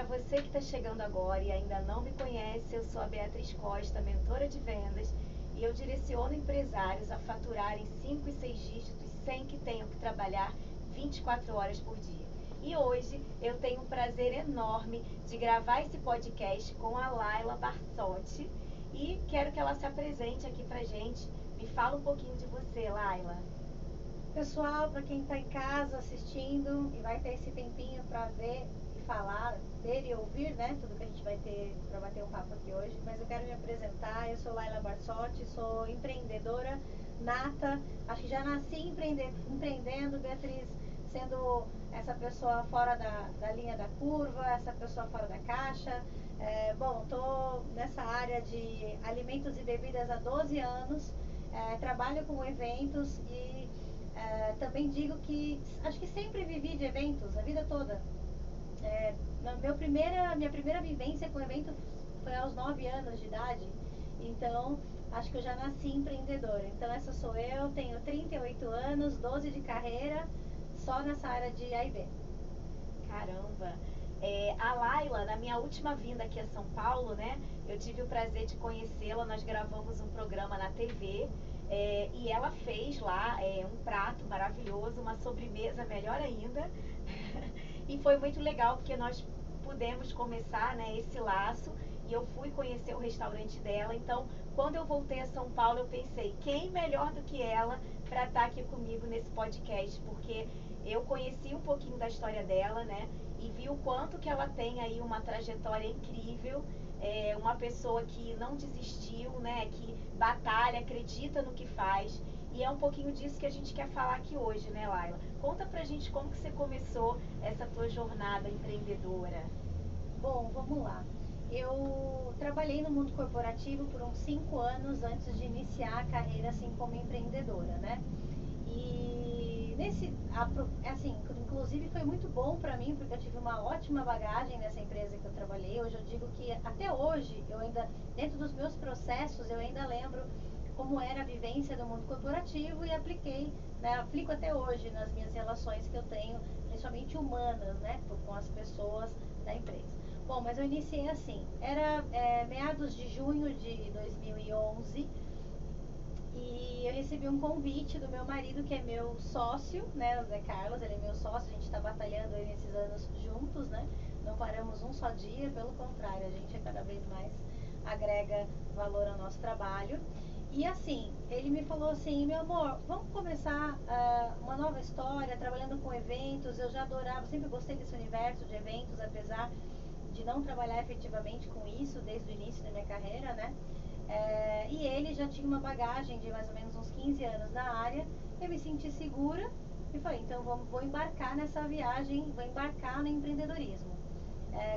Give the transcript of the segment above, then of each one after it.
para você que está chegando agora e ainda não me conhece, eu sou a Beatriz Costa, mentora de vendas, e eu direciono empresários a faturarem 5 e 6 dígitos sem que tenham que trabalhar 24 horas por dia. E hoje eu tenho um prazer enorme de gravar esse podcast com a Laila Barsotti e quero que ela se apresente aqui pra gente. Me fala um pouquinho de você, Laila. Pessoal, para quem está em casa assistindo e vai ter esse tempinho para ver e falar, ver e ouvir, né? Tudo que a gente vai ter para bater um papo aqui hoje. Mas eu quero me apresentar. Eu sou Laila Barsotti, sou empreendedora nata. Acho que já nasci empreendendo, Beatriz, sendo essa pessoa fora da linha da curva, essa pessoa fora da caixa. Bom, estou nessa área de alimentos e bebidas há 12 anos. Trabalho com eventos e também digo que acho que sempre vivi de eventos, a vida toda. Minha primeira vivência com evento foi aos 9 anos de idade, então acho que eu já nasci empreendedora. Então essa sou eu, tenho 38 anos, 12 de carreira, só nessa área de A e B. Caramba! A Laila, na minha última vinda aqui a São Paulo, né? Eu tive o prazer de conhecê-la, nós gravamos um programa na TV. E ela fez lá um prato maravilhoso, uma sobremesa melhor ainda. E foi muito legal porque nós pudemos começar, né, esse laço e eu fui conhecer o restaurante dela. Então, quando eu voltei a São Paulo, eu pensei, quem melhor do que ela para estar aqui comigo nesse podcast? Porque eu conheci um pouquinho da história dela, né, e vi o quanto que ela tem aí uma trajetória incrível. Uma pessoa que não desistiu, né, que batalha, acredita no que faz. E é um pouquinho disso que a gente quer falar aqui hoje, né, Laila? Conta pra gente como que você começou essa tua jornada empreendedora. Bom, vamos lá. Eu trabalhei no mundo corporativo por uns 5 anos antes de iniciar a carreira assim como empreendedora, né? E assim, inclusive foi muito bom para mim porque eu tive uma ótima bagagem nessa empresa que eu trabalhei. Hoje eu digo que até hoje eu ainda dentro dos meus processos eu ainda lembro como era a vivência do mundo corporativo e apliquei, né, aplico até hoje nas minhas relações que eu tenho, principalmente humanas, né, com as pessoas da empresa. Bom, mas eu iniciei assim, era meados de junho de 2011 e eu recebi um convite do meu marido, que é meu sócio, né, o Zé Carlos, ele é meu sócio, a gente está batalhando aí nesses anos juntos, né, não paramos um só dia, pelo contrário, a gente cada vez mais agrega valor ao nosso trabalho. E assim, ele me falou assim, meu amor, vamos começar uma nova história, trabalhando com eventos. Eu já adorava, sempre gostei desse universo de eventos, apesar de não trabalhar efetivamente com isso desde o início da minha carreira, né? E ele já tinha uma bagagem de mais ou menos uns 15 anos na área. Eu me senti segura e falei, então vou embarcar nessa viagem, vou embarcar no empreendedorismo.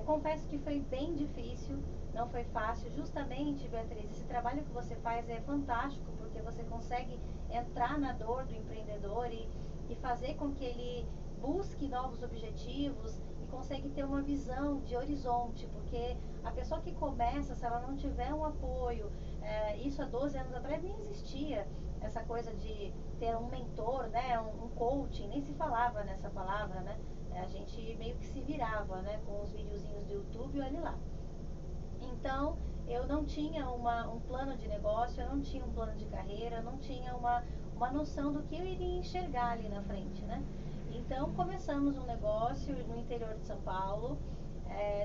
Confesso que foi bem difícil, não foi fácil. Justamente, Beatriz, esse trabalho que você faz é fantástico, porque você consegue entrar na dor do empreendedor e fazer com que ele busque novos objetivos e consegue ter uma visão de horizonte, porque a pessoa que começa, se ela não tiver um apoio, isso há 12 anos atrás nem existia essa coisa de ter um mentor, né, um coaching, nem se falava nessa palavra, né? A gente meio que se virava, né, com os videozinhos do YouTube e olha lá. Então, eu não tinha um plano de negócio, eu não tinha um plano de carreira, eu não tinha uma noção do que eu iria enxergar ali na frente, né? Então, começamos um negócio no interior de São Paulo.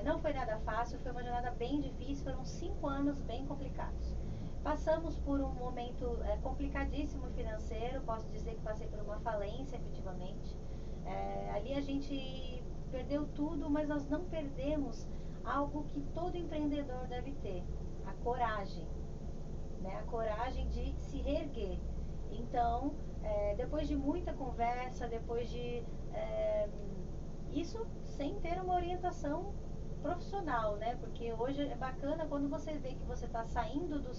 Não foi nada fácil, foi uma jornada bem difícil, foram 5 anos bem complicados. Passamos por um momento complicadíssimo financeiro, posso dizer que passei por uma falência efetivamente. Ali a gente perdeu tudo, mas nós não perdemos algo que todo empreendedor deve ter, a coragem, né? A coragem de se reerguer. Então, depois de muita conversa, depois de isso sem ter uma orientação profissional, né? Porque hoje é bacana quando você vê que você está saindo do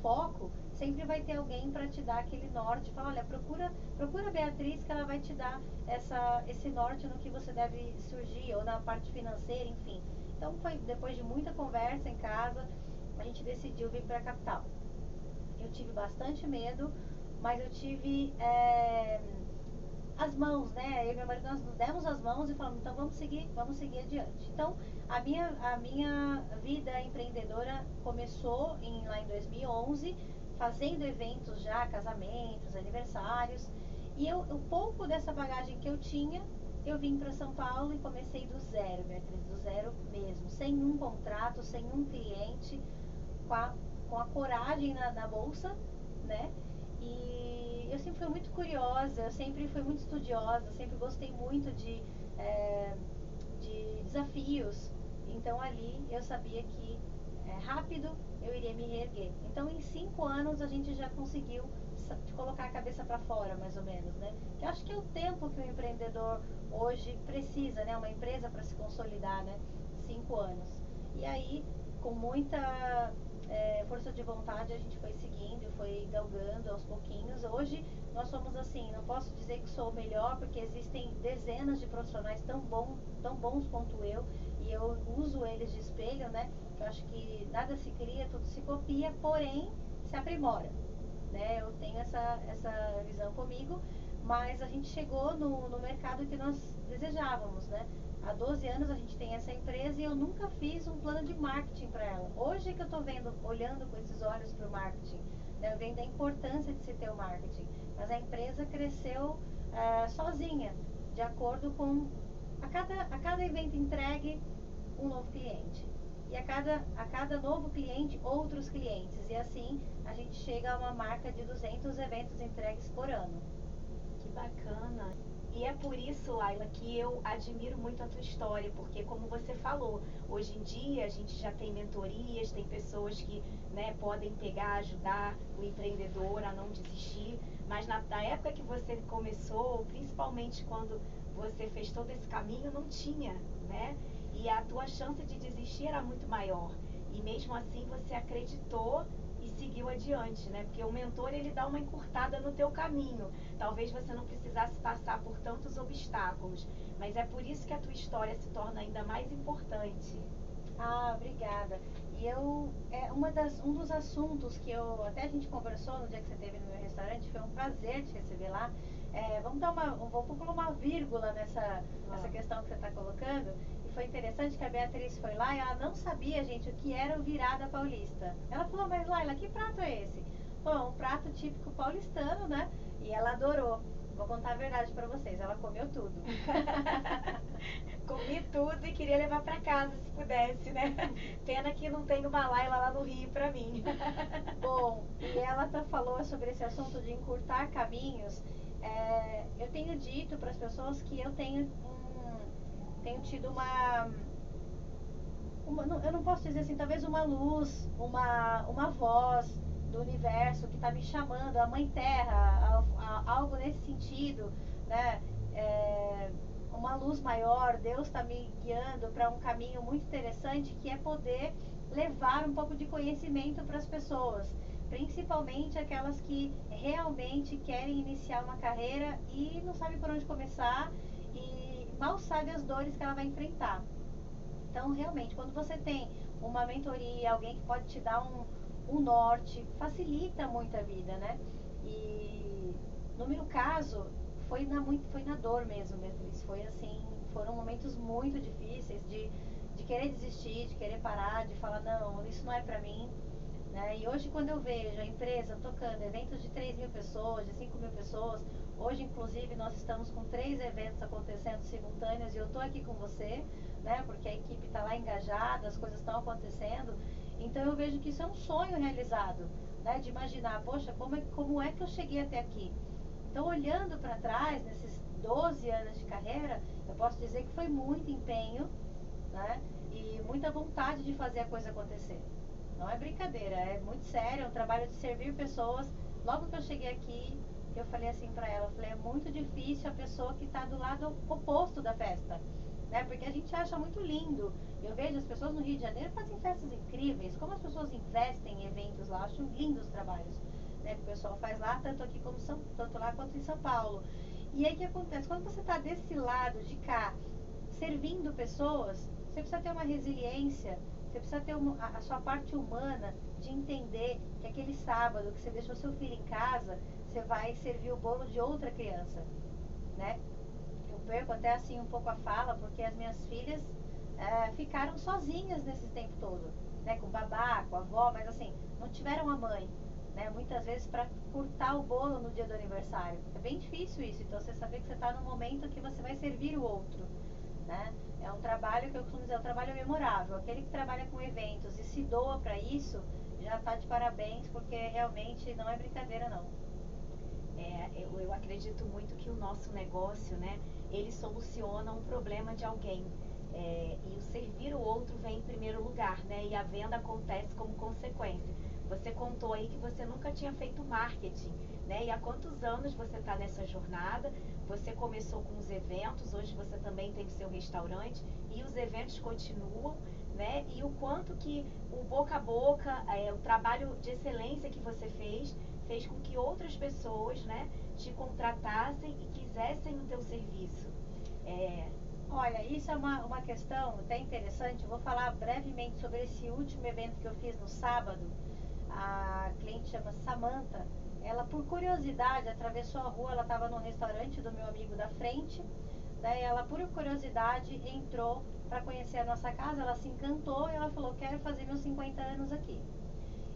foco, sempre vai ter alguém para te dar aquele norte, fala, olha, procura a Beatriz que ela vai te dar esse norte no que você deve surgir, ou na parte financeira, enfim. Então foi depois de muita conversa em casa, a gente decidiu vir para a capital. Eu tive bastante medo, mas eu tive as mãos, né? Eu e meu marido, nós nos demos as mãos e falamos, então vamos seguir adiante. Então, a minha vida empreendedora começou lá em 2011, fazendo eventos já, casamentos, aniversários. E o pouco dessa bagagem que eu tinha, eu vim para São Paulo e comecei do zero, Beatriz, do zero mesmo, sem um contrato, sem um cliente, com a coragem na bolsa, né? E eu sempre fui muito curiosa, eu sempre fui muito estudiosa, sempre gostei muito de desafios. Então ali eu sabia que rápido eu iria me reerguer. Então em 5 anos a gente já conseguiu colocar a cabeça para fora, mais ou menos, né? Que eu acho que é o tempo que o empreendedor hoje precisa, né? Uma empresa para se consolidar, né? 5 anos. E aí, com muita força de vontade, a gente foi seguindo, foi galgando aos pouquinhos. Hoje nós somos assim, não posso dizer que sou o melhor, porque existem dezenas de profissionais tão bons quanto eu, e eu uso eles de espelho, né? Eu acho que nada se cria, tudo se copia, porém se aprimora, né? Eu tenho essa visão comigo, mas a gente chegou no mercado que nós desejávamos, né? Há 12 anos a gente tem essa empresa e eu nunca fiz um plano de marketing para ela. Hoje que eu estou olhando com esses olhos para o marketing, né? Eu venho da importância de se ter o marketing, mas a empresa cresceu sozinha, de acordo com a cada evento entregue, um novo cliente. E a cada novo cliente, outros clientes. E assim, a gente chega a uma marca de 200 eventos entregues por ano. Que bacana. E é por isso, Laila, que eu admiro muito a tua história, porque como você falou, hoje em dia a gente já tem mentorias, tem pessoas que, né, podem pegar, ajudar o empreendedor a não desistir, mas na época que você começou, principalmente quando você fez todo esse caminho, não tinha, né? E a tua chance de desistir era muito maior. E mesmo assim você acreditou e seguiu adiante, né? Porque o mentor, ele dá uma encurtada no teu caminho. Talvez você não precisasse passar por tantos obstáculos, mas é por isso que a tua história se torna ainda mais importante. Ah, obrigada. E um dos assuntos que até a gente conversou no dia que você esteve no meu restaurante, foi um prazer te receber lá. Vamos pôr uma vírgula nessa questão que você está colocando. E foi interessante que a Beatriz foi lá e ela não sabia, gente, o que era o virada paulista. Ela falou, mas Laila, que prato é esse? Bom, um prato típico paulistano, né? E ela adorou. Vou contar a verdade pra vocês, ela comeu tudo. Comi tudo e queria levar pra casa, se pudesse, né? Pena que não tem uma Laila lá no Rio pra mim. Bom, e ela falou sobre esse assunto de encurtar caminhos. Eu tenho dito para as pessoas que eu tenho tido eu não posso dizer assim, talvez uma luz, uma voz do universo que está me chamando, a Mãe Terra, algo nesse sentido, né? Uma luz maior, Deus está me guiando para um caminho muito interessante, que é poder levar um pouco de conhecimento para as pessoas, principalmente aquelas que realmente querem iniciar uma carreira e não sabem por onde começar e mal sabe as dores que ela vai enfrentar. Então, realmente, quando você tem uma mentoria, alguém que pode te dar um norte, facilita muito a vida, né? E no meu caso, foi na dor mesmo, Beatriz. Foi assim, foram momentos muito difíceis de querer desistir, de querer parar, de falar, não, isso não é pra mim, né? E hoje, quando eu vejo a empresa tocando eventos de 3.000 pessoas, de 5.000 pessoas, hoje, inclusive, nós estamos com 3 eventos acontecendo simultâneos e eu tô aqui com você, né? Porque a equipe está lá engajada, as coisas estão acontecendo. Então eu vejo que isso é um sonho realizado, né? De imaginar, poxa, como é que eu cheguei até aqui? Então, olhando para trás, nesses 12 anos de carreira, eu posso dizer que foi muito empenho, né? E muita vontade de fazer a coisa acontecer. Não é brincadeira, é muito sério, é um trabalho de servir pessoas. Logo que eu cheguei aqui, eu falei assim para ela, eu falei, é muito difícil a pessoa que está do lado oposto da festa, né? Porque a gente acha muito lindo. Eu vejo as pessoas no Rio de Janeiro fazem festas incríveis, como as pessoas investem em eventos lá, acho lindos os trabalhos, né, que o pessoal faz lá, tanto lá quanto em São Paulo. E aí o que acontece? Quando você está desse lado de cá, servindo pessoas, você precisa ter uma resiliência, você precisa ter a sua parte humana de entender que aquele sábado que você deixou seu filho em casa, você vai servir o bolo de outra criança, né? Eu perco até assim um pouco a fala, porque as minhas filhas ficaram sozinhas nesse tempo todo, né? Com o babá, com a avó, mas assim, não tiveram a mãe, né? Muitas vezes para cortar o bolo no dia do aniversário. É bem difícil isso, então você saber que você está no momento que você vai servir o outro, né? É um trabalho que eu costumo dizer, é um trabalho memorável. Aquele que trabalha com eventos e se doa para isso, já está de parabéns, porque realmente não é brincadeira, não. Eu acredito muito que o nosso negócio, né, ele soluciona um problema de alguém. E o servir o outro vem em primeiro lugar, né? E a venda acontece como consequência. Você contou aí que você nunca tinha feito marketing, né? E há quantos anos você está nessa jornada? Você começou com os eventos, hoje você também tem o seu restaurante e os eventos continuam, né? E o quanto que o boca a boca, o trabalho de excelência que você fez com que outras pessoas, né, te contratassem e quisessem o teu serviço. Olha, isso é uma questão até interessante. Eu vou falar brevemente sobre esse último evento que eu fiz no sábado. A cliente chama Samantha. Ela, por curiosidade, atravessou a rua. Ela estava no restaurante do meu amigo da frente. Daí ela, por curiosidade, entrou para conhecer a nossa casa. Ela se encantou e ela falou: quero fazer meus 50 anos aqui.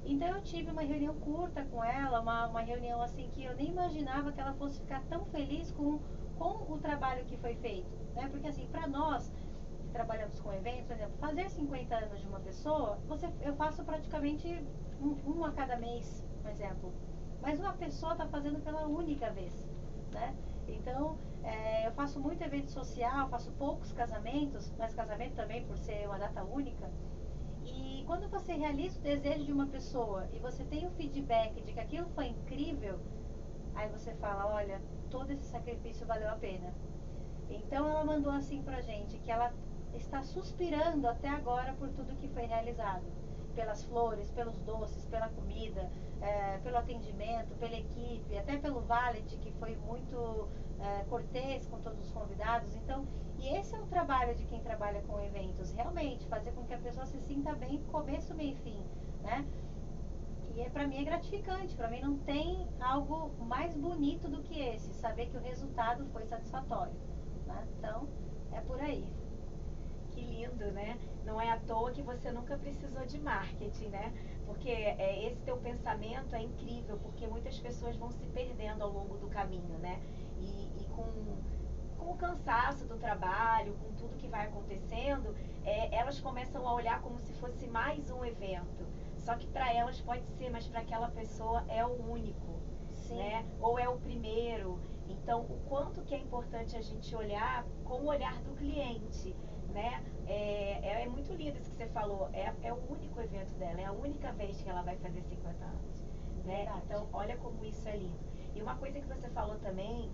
Então eu tive uma reunião curta com ela, uma reunião assim que eu nem imaginava que ela fosse ficar tão feliz com o trabalho que foi feito, né? Porque assim, para nós que trabalhamos com eventos, por exemplo, fazer 50 anos de uma pessoa, eu faço praticamente um a cada mês, por exemplo. Mas uma pessoa está fazendo pela única vez, né? Então, eu faço muito evento social, faço poucos casamentos, mas casamento também por ser uma data única. E quando você realiza o desejo de uma pessoa e você tem o feedback de que aquilo foi incrível, aí você fala, olha, todo esse sacrifício valeu a pena. Então ela mandou assim pra gente, que ela está suspirando até agora por tudo que foi realizado. Pelas flores, pelos doces, pela comida, pelo atendimento, pela equipe, até pelo valet, que foi muito cortês com todos os convidados. Então, e esse é o trabalho de quem trabalha com eventos, realmente, fazer com que a pessoa se sinta bem, começo, meio e fim, né? E para mim é gratificante, para mim não tem algo mais bonito do que esse, saber que o resultado foi satisfatório, né? Então, é por aí. Que lindo, né? Não é à toa que você nunca precisou de marketing, né? Porque esse teu pensamento é incrível, porque muitas pessoas vão se perdendo ao longo do caminho, né? E com o cansaço do trabalho, com tudo que vai acontecendo, elas começam a olhar como se fosse mais um evento. Só que para elas pode ser, mas para aquela pessoa é o único, Sim. né? Ou é o primeiro. Então, o quanto que é importante a gente olhar com o olhar do cliente, né? É muito lindo isso que você falou. É o único evento dela, é a única vez que ela vai fazer 50 anos, né? Então, olha como isso é lindo. E uma coisa que você falou também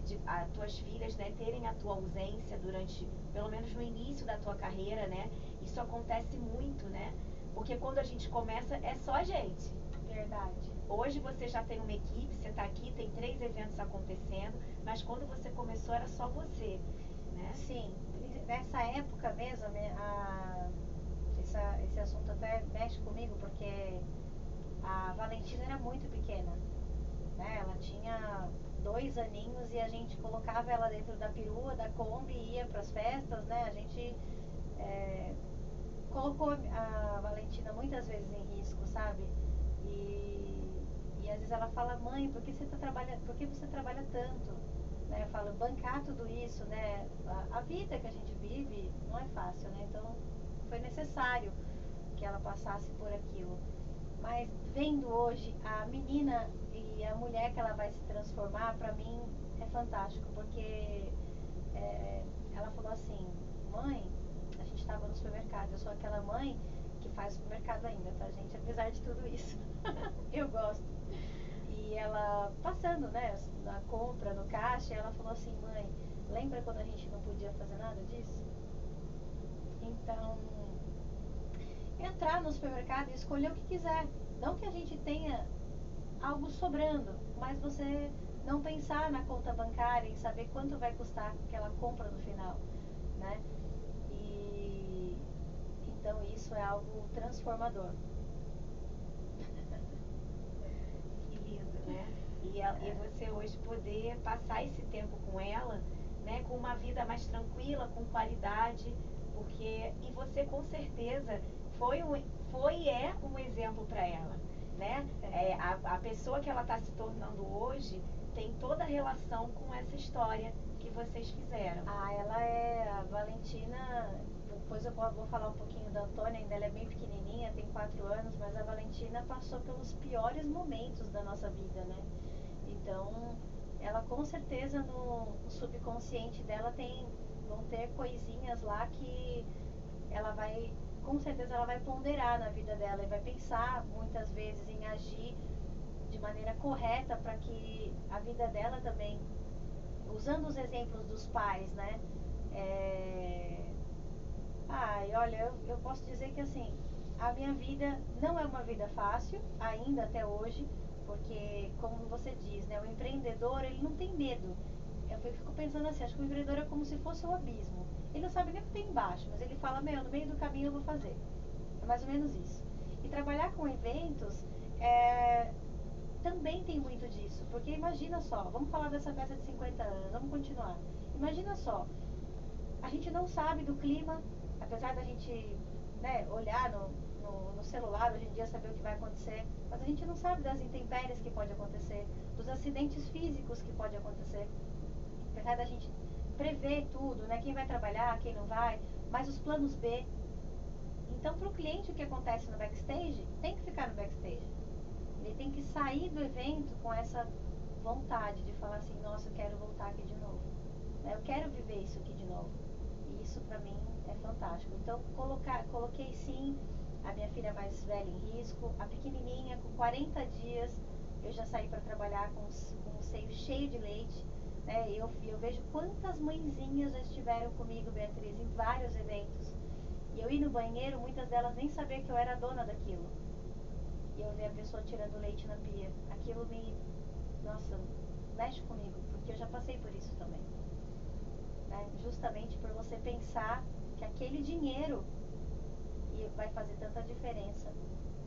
de as tuas filhas, né, terem a tua ausência durante, pelo menos no início da tua carreira, né? Isso acontece muito, né? Porque quando a gente começa, é só a gente. Verdade. Hoje você já tem uma equipe, você está aqui, tem 3 eventos acontecendo, mas quando você começou era só você, né? Sim, nessa época mesmo, esse assunto até mexe comigo, porque a Valentina era muito pequena, né? Ela tinha 2 aninhos e a gente colocava ela dentro da perua, da Kombi, ia para as festas, né? A gente colocou a Valentina muitas vezes em risco, sabe? E às vezes ela fala, mãe, por que você trabalha tanto? Né? Eu falo, bancar tudo isso, né? A vida que a gente vive não é fácil, né? Então foi necessário que ela passasse por aquilo. Mas vendo hoje a menina e a mulher que ela vai se transformar, pra mim é fantástico, porque ela falou assim, mãe, a gente estava no supermercado, eu sou aquela mãe que faz supermercado ainda, tá, gente? Apesar de tudo isso. Eu gosto. E ela passando, né, na compra, no caixa, ela falou assim, mãe, lembra quando a gente não podia fazer nada disso? Então, entrar no supermercado e escolher o que quiser. Não que a gente tenha algo sobrando, mas você não pensar na conta bancária e saber quanto vai custar aquela compra no final, né? E então isso é algo transformador. Que lindo, né? E você hoje poder passar esse tempo com ela, né, com uma vida mais tranquila, com qualidade, porque e você com certeza foi e é um exemplo para ela, né? A pessoa que ela está se tornando hoje tem toda a relação com essa história que vocês fizeram. Ela é a Valentina. Depois eu vou falar um pouquinho da Antônia, ainda ela é bem pequenininha, tem 4 anos, mas a Valentina passou pelos piores momentos da nossa vida, né? Então, ela com certeza no subconsciente dela vão ter coisinhas lá que ela vai, com certeza ela vai ponderar na vida dela e vai pensar muitas vezes em agir de maneira correta para que a vida dela também, usando os exemplos dos pais, né? Olha, eu posso dizer que assim, a minha vida não é uma vida fácil, ainda até hoje, porque, como você diz, né, o empreendedor, ele não tem medo. Eu fico pensando assim, acho que o empreendedor é como se fosse um abismo. Ele não sabe nem o que tem embaixo, mas ele fala, no meio do caminho eu vou fazer. É mais ou menos isso. E trabalhar com eventos também tem muito disso, porque imagina só, vamos falar dessa festa de 50 anos, vamos continuar. Imagina só, a gente não sabe do clima, apesar da gente, né, olhar no celular hoje em dia, saber o que vai acontecer, mas a gente não sabe das intempéries que pode acontecer, dos acidentes físicos que pode acontecer. Apesar da gente prever tudo, né, quem vai trabalhar, quem não vai, mas os planos B. Então, para o cliente, o que acontece no backstage, tem que ficar no backstage. Ele tem que sair do evento com essa vontade de falar assim, nossa, eu quero voltar aqui de novo. Eu quero viver isso aqui de novo. E isso para mim é fantástico. Então, coloquei sim a minha filha mais velha em risco, a pequenininha com 40 dias, eu já saí para trabalhar com um seio cheio de leite. Né? Eu vejo quantas mãezinhas já estiveram comigo, Beatriz, em vários eventos. E eu ir no banheiro, muitas delas nem sabiam que eu era a dona daquilo. E eu ver a pessoa tirando leite na pia. Aquilo nossa, mexe comigo, porque eu já passei por isso também. Né? Justamente por você pensar que aquele dinheiro vai fazer tanta diferença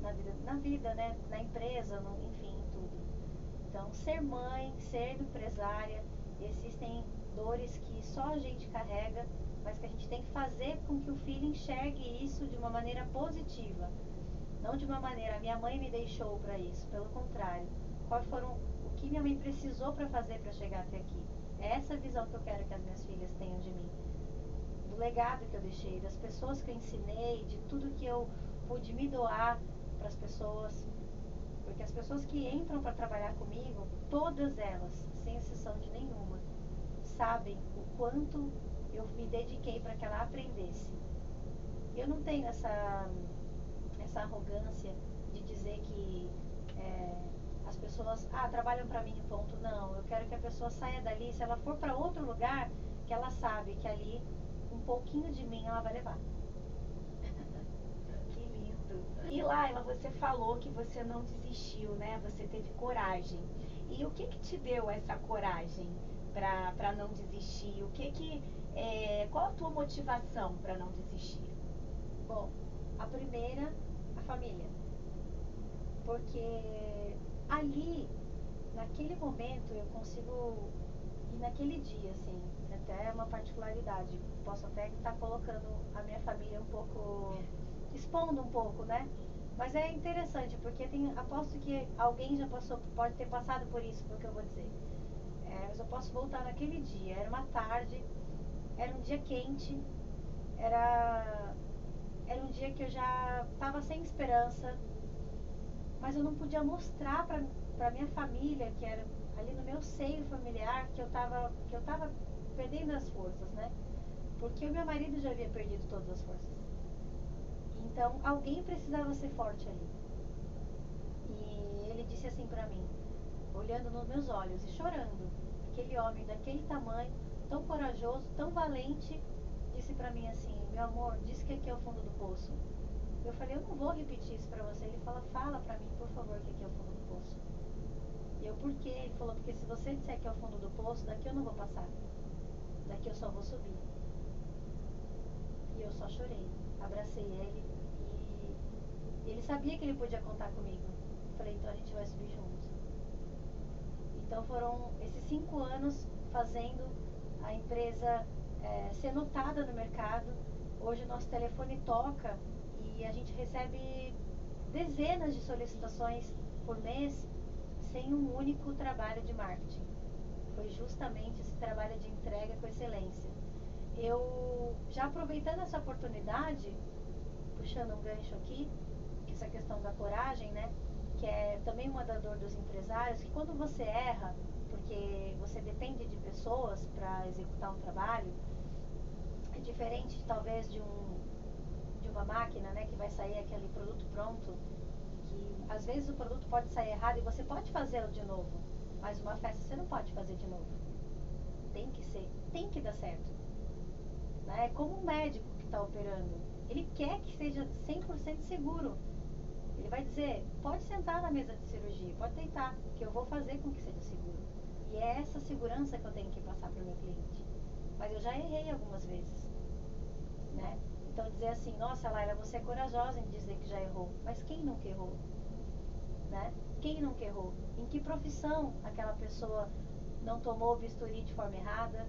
na vida, né? Na empresa, enfim, em tudo. Então, ser mãe, ser empresária, existem dores que só a gente carrega, mas que a gente tem que fazer com que o filho enxergue isso de uma maneira positiva. Não de uma maneira, minha mãe me deixou para isso, pelo contrário. O que minha mãe precisou para fazer para chegar até aqui? É essa visão que eu quero que as minhas filhas tenham de mim. Do legado que eu deixei, das pessoas que eu ensinei, de tudo que eu pude me doar para as pessoas. Porque as pessoas que entram para trabalhar comigo, todas elas, sem exceção de nenhuma, sabem o quanto eu me dediquei para que ela aprendesse. Eu não tenho essa arrogância de dizer que as pessoas trabalham para mim, ponto. Não, eu quero que a pessoa saia dali, se ela for para outro lugar, que ela sabe que ali um pouquinho de mim ela vai levar. Que lindo. E Laila, você falou que você não desistiu, né? Você teve coragem. E o que te deu essa coragem para não desistir? Qual a tua motivação para não desistir? Bom, a primeira, a família. Porque ali, naquele momento, eu consigo, e naquele dia, assim, até uma particularidade, posso até estar colocando a minha família um pouco, expondo um pouco, né? Mas é interessante, porque aposto que alguém já pode ter passado por isso, porque eu vou dizer. Mas eu posso voltar naquele dia, era uma tarde, era um dia quente, era um dia que eu já estava sem esperança, mas eu não podia mostrar para minha família, que era ali no meu seio familiar, que eu tava perdendo as forças, né? Porque o meu marido já havia perdido todas as forças. Então, alguém precisava ser forte ali. E ele disse assim para mim, olhando nos meus olhos e chorando, aquele homem daquele tamanho, tão corajoso, tão valente, disse para mim assim, meu amor, disse que aqui é o fundo do poço. Eu falei, eu não vou repetir isso para você. Ele fala para mim, por favor, que aqui é o fundo do poço. E eu, por quê? Ele falou, porque se você disser que é o fundo do poço, daqui eu não vou passar. Daqui eu só vou subir. E eu só chorei. Abracei ele e ele sabia que ele podia contar comigo. Eu falei, então a gente vai subir juntos. Então foram esses 5 anos fazendo a empresa ser notada no mercado. Hoje o nosso telefone toca e a gente recebe dezenas de solicitações por mês sem um único trabalho de marketing. Foi justamente esse trabalho de entrega com excelência. Eu, já aproveitando essa oportunidade, puxando um gancho aqui, que essa questão da coragem, né? Que é também uma da dor dos empresários, que quando você erra, porque você depende de pessoas para executar um trabalho, é diferente talvez de uma máquina, né, que vai sair aquele produto pronto, que às vezes o produto pode sair errado e você pode fazê-lo de novo, mas uma festa você não pode fazer de novo. Tem que dar certo. Né? É como um médico que está operando. Ele quer que seja 100% seguro. Ele vai dizer, pode sentar na mesa de cirurgia, pode deitar, que eu vou fazer com que seja seguro. E é essa segurança que eu tenho que passar para o meu cliente. Mas eu já errei algumas vezes. Né? Então dizer assim, nossa Laila, você é corajosa em dizer que já errou. Mas quem nunca errou? Né? Quem nunca errou? Em que profissão aquela pessoa não tomou o bisturi de forma errada?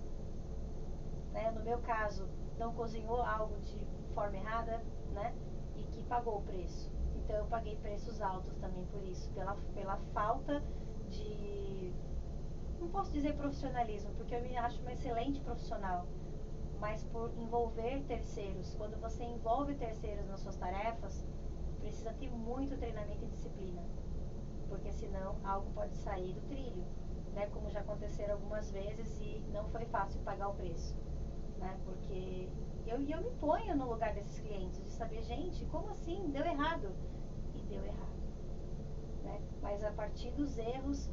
Né? No meu caso, não cozinhou algo de forma errada, né? E que pagou o preço. Então eu paguei preços altos também por isso, pela falta de, não posso dizer profissionalismo, porque eu me acho uma excelente profissional, mas por envolver terceiros. Quando você envolve terceiros nas suas tarefas, precisa ter muito treinamento e disciplina, porque senão algo pode sair do trilho, né? Como já aconteceram algumas vezes e não foi fácil pagar o preço, né? Porque eu me ponho no lugar desses clientes, de saber, gente, como assim? Deu errado. E deu errado, né? Mas a partir dos erros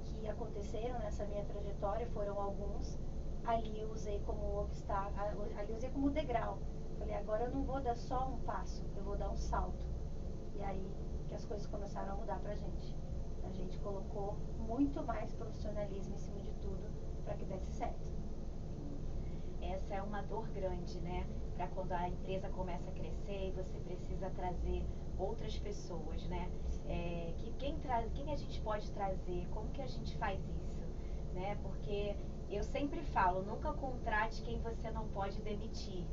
que aconteceram nessa minha trajetória, foram alguns, ali eu usei como obstáculo, ali eu usei como degrau. Falei, agora eu não vou dar só um passo, eu vou dar um salto. E aí que as coisas começaram a mudar pra gente. A gente colocou muito mais profissionalismo em cima de tudo para que desse certo. Essa é uma dor grande, né? Para quando a empresa começa a crescer e você precisa trazer outras pessoas, né? Quem a gente pode trazer? Como que a gente faz isso? Né? Porque eu sempre falo, nunca contrate quem você não pode demitir,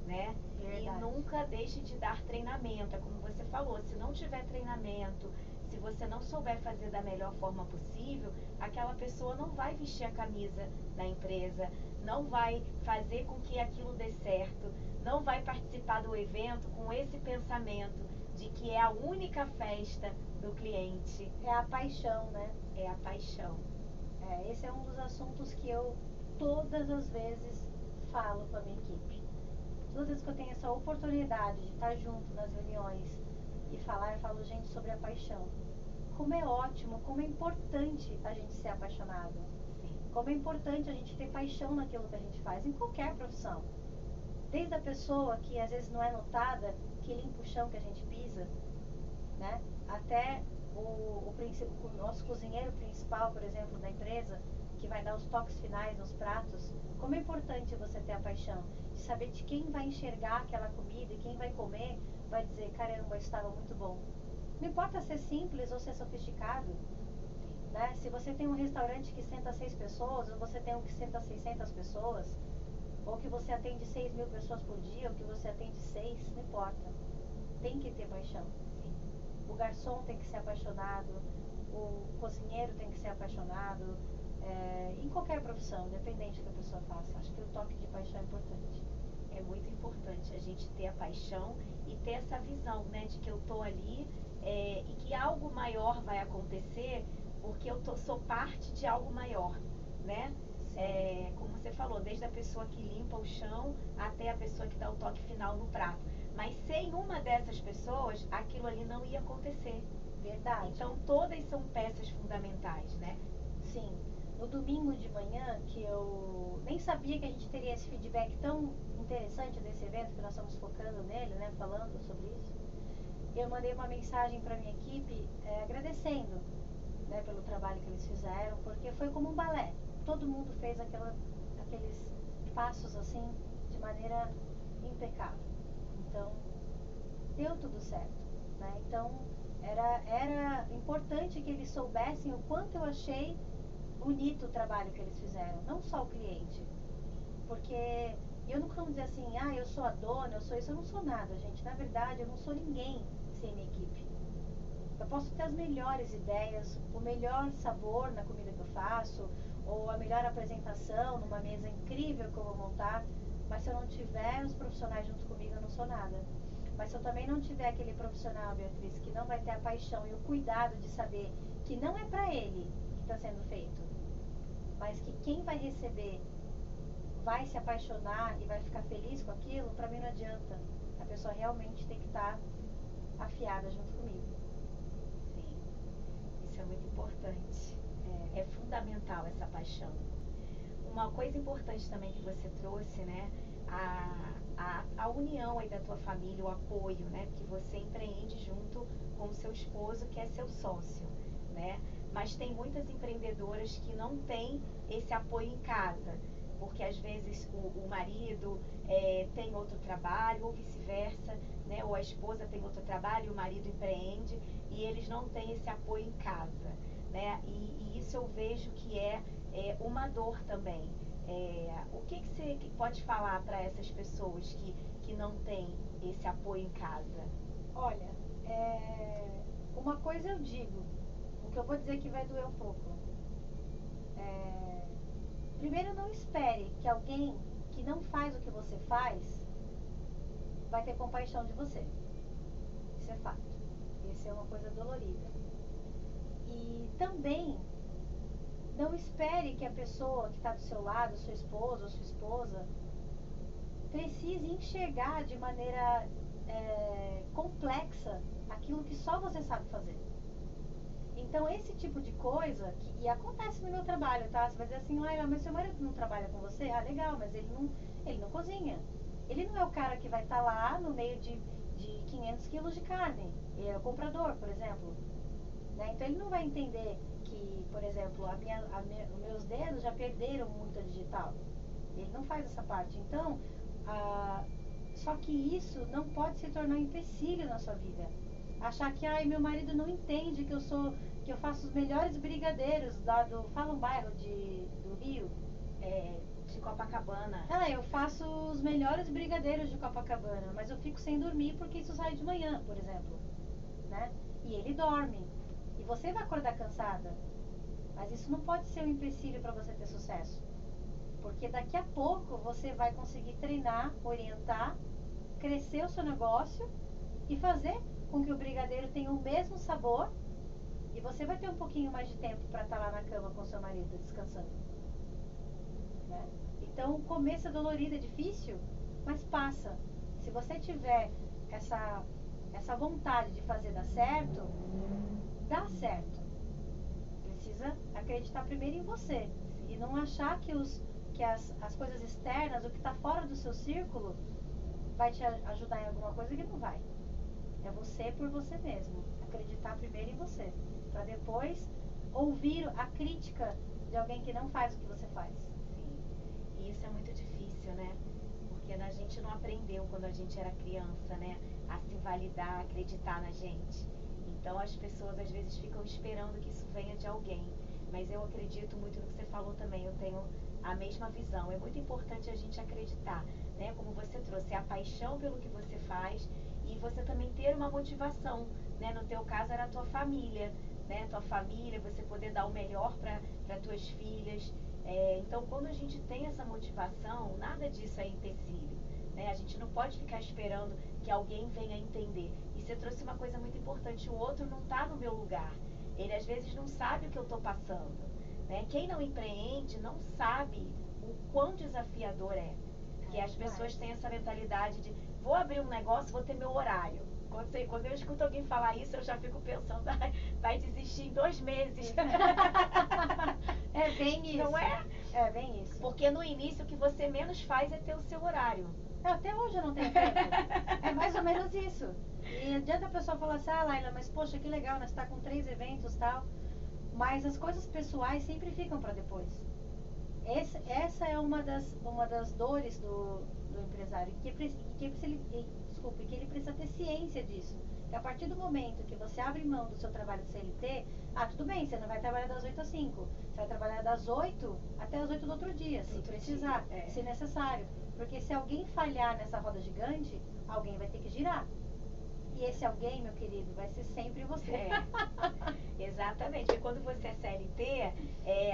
né? Verdade. E nunca deixe de dar treinamento. É como você falou, se não tiver treinamento, se você não souber fazer da melhor forma possível, aquela pessoa não vai vestir a camisa da empresa, não vai fazer com que aquilo dê certo, não vai participar do evento com esse pensamento de que é a única festa do cliente. É a paixão, né? É a paixão. Esse é um dos assuntos que eu todas as vezes falo com a minha equipe. Todas as vezes que eu tenho essa oportunidade de estar junto nas reuniões e falar, eu falo, gente, sobre a paixão. Como é ótimo, como é importante a gente ser apaixonado. Sim. Como é importante a gente ter paixão naquilo que a gente faz, em qualquer profissão. Desde a pessoa que às vezes não é notada, que limpa o chão que a gente pisa, né? Até o nosso cozinheiro principal, por exemplo, da empresa, que vai dar os toques finais nos pratos. Como é importante você ter a paixão de saber de quem vai enxergar aquela comida e quem vai comer vai dizer, caramba, estava muito bom. Não importa ser simples ou ser sofisticado, né? Se você tem um restaurante que senta 6 pessoas, ou você tem um que senta 600 pessoas, ou que você atende 6.000 pessoas por dia, ou que você atende 6, não importa. Tem que ter paixão. Sim. O garçom tem que ser apaixonado, o cozinheiro tem que ser apaixonado, em qualquer profissão, independente do que a pessoa faça. Acho que o toque de paixão é importante. É muito importante a gente ter a paixão e ter essa visão, né, de que eu tô ali e que algo maior vai acontecer porque sou parte de algo maior, né? Como você falou, desde a pessoa que limpa o chão até a pessoa que dá o toque final no prato. Mas sem uma dessas pessoas, aquilo ali não ia acontecer. Verdade. Então todas são peças fundamentais, né? Sim. No domingo de manhã, que eu nem sabia que a gente teria esse feedback tão interessante desse evento, que nós estamos focando nele, né, falando sobre isso, eu mandei uma mensagem para minha equipe agradecendo, né, pelo trabalho que eles fizeram, porque foi como um balé. Todo mundo fez aqueles passos assim, de maneira impecável. Então, deu tudo certo, né? Então, Era importante que eles soubessem o quanto eu achei bonito o trabalho que eles fizeram, não só o cliente. Porque eu não costumo dizer assim, eu sou a dona, eu sou isso, eu não sou nada, gente. Na verdade, eu não sou ninguém sem minha equipe. Eu posso ter as melhores ideias, o melhor sabor na comida que eu faço, ou a melhor apresentação numa mesa incrível que eu vou montar, mas se eu não tiver os profissionais junto comigo, eu não sou nada. Mas se eu também não tiver aquele profissional, Beatriz, que não vai ter a paixão e o cuidado de saber que não é para ele que está sendo feito, mas que quem vai receber vai se apaixonar e vai ficar feliz com aquilo, para mim não adianta. A pessoa realmente tem que estar afiada junto comigo. Sim, isso é muito importante. É fundamental essa paixão. Uma coisa importante também que você trouxe, né? A união aí da tua família, o apoio, né? Porque você empreende junto com o seu esposo, que é seu sócio, né? Mas tem muitas empreendedoras que não têm esse apoio em casa, porque às vezes o marido tem outro trabalho, ou vice-versa, né? Ou a esposa tem outro trabalho e o marido empreende, e eles não têm esse apoio em casa, né? E isso eu vejo que é uma dor também. O que você pode falar para essas pessoas que não têm esse apoio em casa? Olha, uma coisa eu digo, o que eu vou dizer que vai doer um pouco. Primeiro, não espere que alguém que não faz o que você faz vai ter compaixão de você. Isso é fato. Isso é uma coisa dolorida. E também não espere que a pessoa que está do seu lado, seu esposo ou sua esposa, precise enxergar de maneira complexa aquilo que só você sabe fazer. Então, esse tipo de coisa, e acontece no meu trabalho, tá? Você vai dizer assim, Laila, mas seu marido não trabalha com você? Ah, legal, mas ele não cozinha. Ele não é o cara que vai estar lá no meio de 500 quilos de carne. Ele é o comprador, por exemplo. Né? Então, ele não vai entender que, por exemplo, os meus dedos já perderam muita digital. Ele não faz essa parte. Então, só que isso não pode se tornar um empecilho na sua vida. Achar que, meu marido não entende que eu faço os melhores brigadeiros lá fala um bairro do Rio. De Copacabana. Eu faço os melhores brigadeiros de Copacabana, mas eu fico sem dormir porque isso sai de manhã, por exemplo. Né? E ele dorme. E você vai acordar cansada. Mas isso não pode ser um empecilho para você ter sucesso. Porque daqui a pouco você vai conseguir treinar, orientar, crescer o seu negócio e fazer com que o brigadeiro tenha o mesmo sabor, e você vai ter um pouquinho mais de tempo para estar lá na cama com seu marido descansando. Né? Então o começo é dolorido, é difícil, mas passa. Se você tiver essa vontade de fazer dar certo, dá certo. Precisa acreditar primeiro em você e não achar que as coisas externas, o que está fora do seu círculo, vai te ajudar em alguma coisa, que não vai. É você por você mesmo. Acreditar primeiro em você, para depois ouvir a crítica de alguém que não faz o que você faz. Sim. E isso é muito difícil, né? Porque a gente não aprendeu quando a gente era criança, né? A se validar, acreditar na gente. Então as pessoas às vezes ficam esperando que isso venha de alguém. Mas eu acredito muito no que você falou também. Eu tenho a mesma visão. É muito importante a gente acreditar, né? Como você trouxe, a paixão pelo que você faz. E você também ter uma motivação, né? No teu caso era a tua família, né? Tua família, você poder dar o melhor para tuas filhas. Então, quando a gente tem essa motivação, nada disso é empecilho, né? A gente não pode ficar esperando que alguém venha entender. E você trouxe uma coisa muito importante, o outro não está no meu lugar. Ele às vezes não sabe o que eu estou passando, né? Quem não empreende não sabe o quão desafiador é. Porque as pessoas têm essa mentalidade de vou abrir um negócio, vou ter meu horário. Quando eu escuto alguém falar isso, eu já fico pensando, vai desistir em 2 meses. É bem isso. Não é? É bem isso. Porque no início o que você menos faz é ter o seu horário. Até hoje eu não tenho tempo. É mais ou menos isso. E adianta a pessoa falar assim, Laila, mas poxa, que legal, nós está com 3 eventos e tal. Mas as coisas pessoais sempre ficam para depois. Essa é uma das dores do empresário, que ele precisa ter ciência disso. Que a partir do momento que você abre mão do seu trabalho de CLT, tudo bem, você não vai trabalhar das 8 às 5. Você vai trabalhar das 8 até as 8 do outro dia, se precisar, se necessário. Porque se alguém falhar nessa roda gigante, alguém vai ter que girar. E esse alguém, meu querido, vai ser sempre você. Exatamente. E quando você é CLT,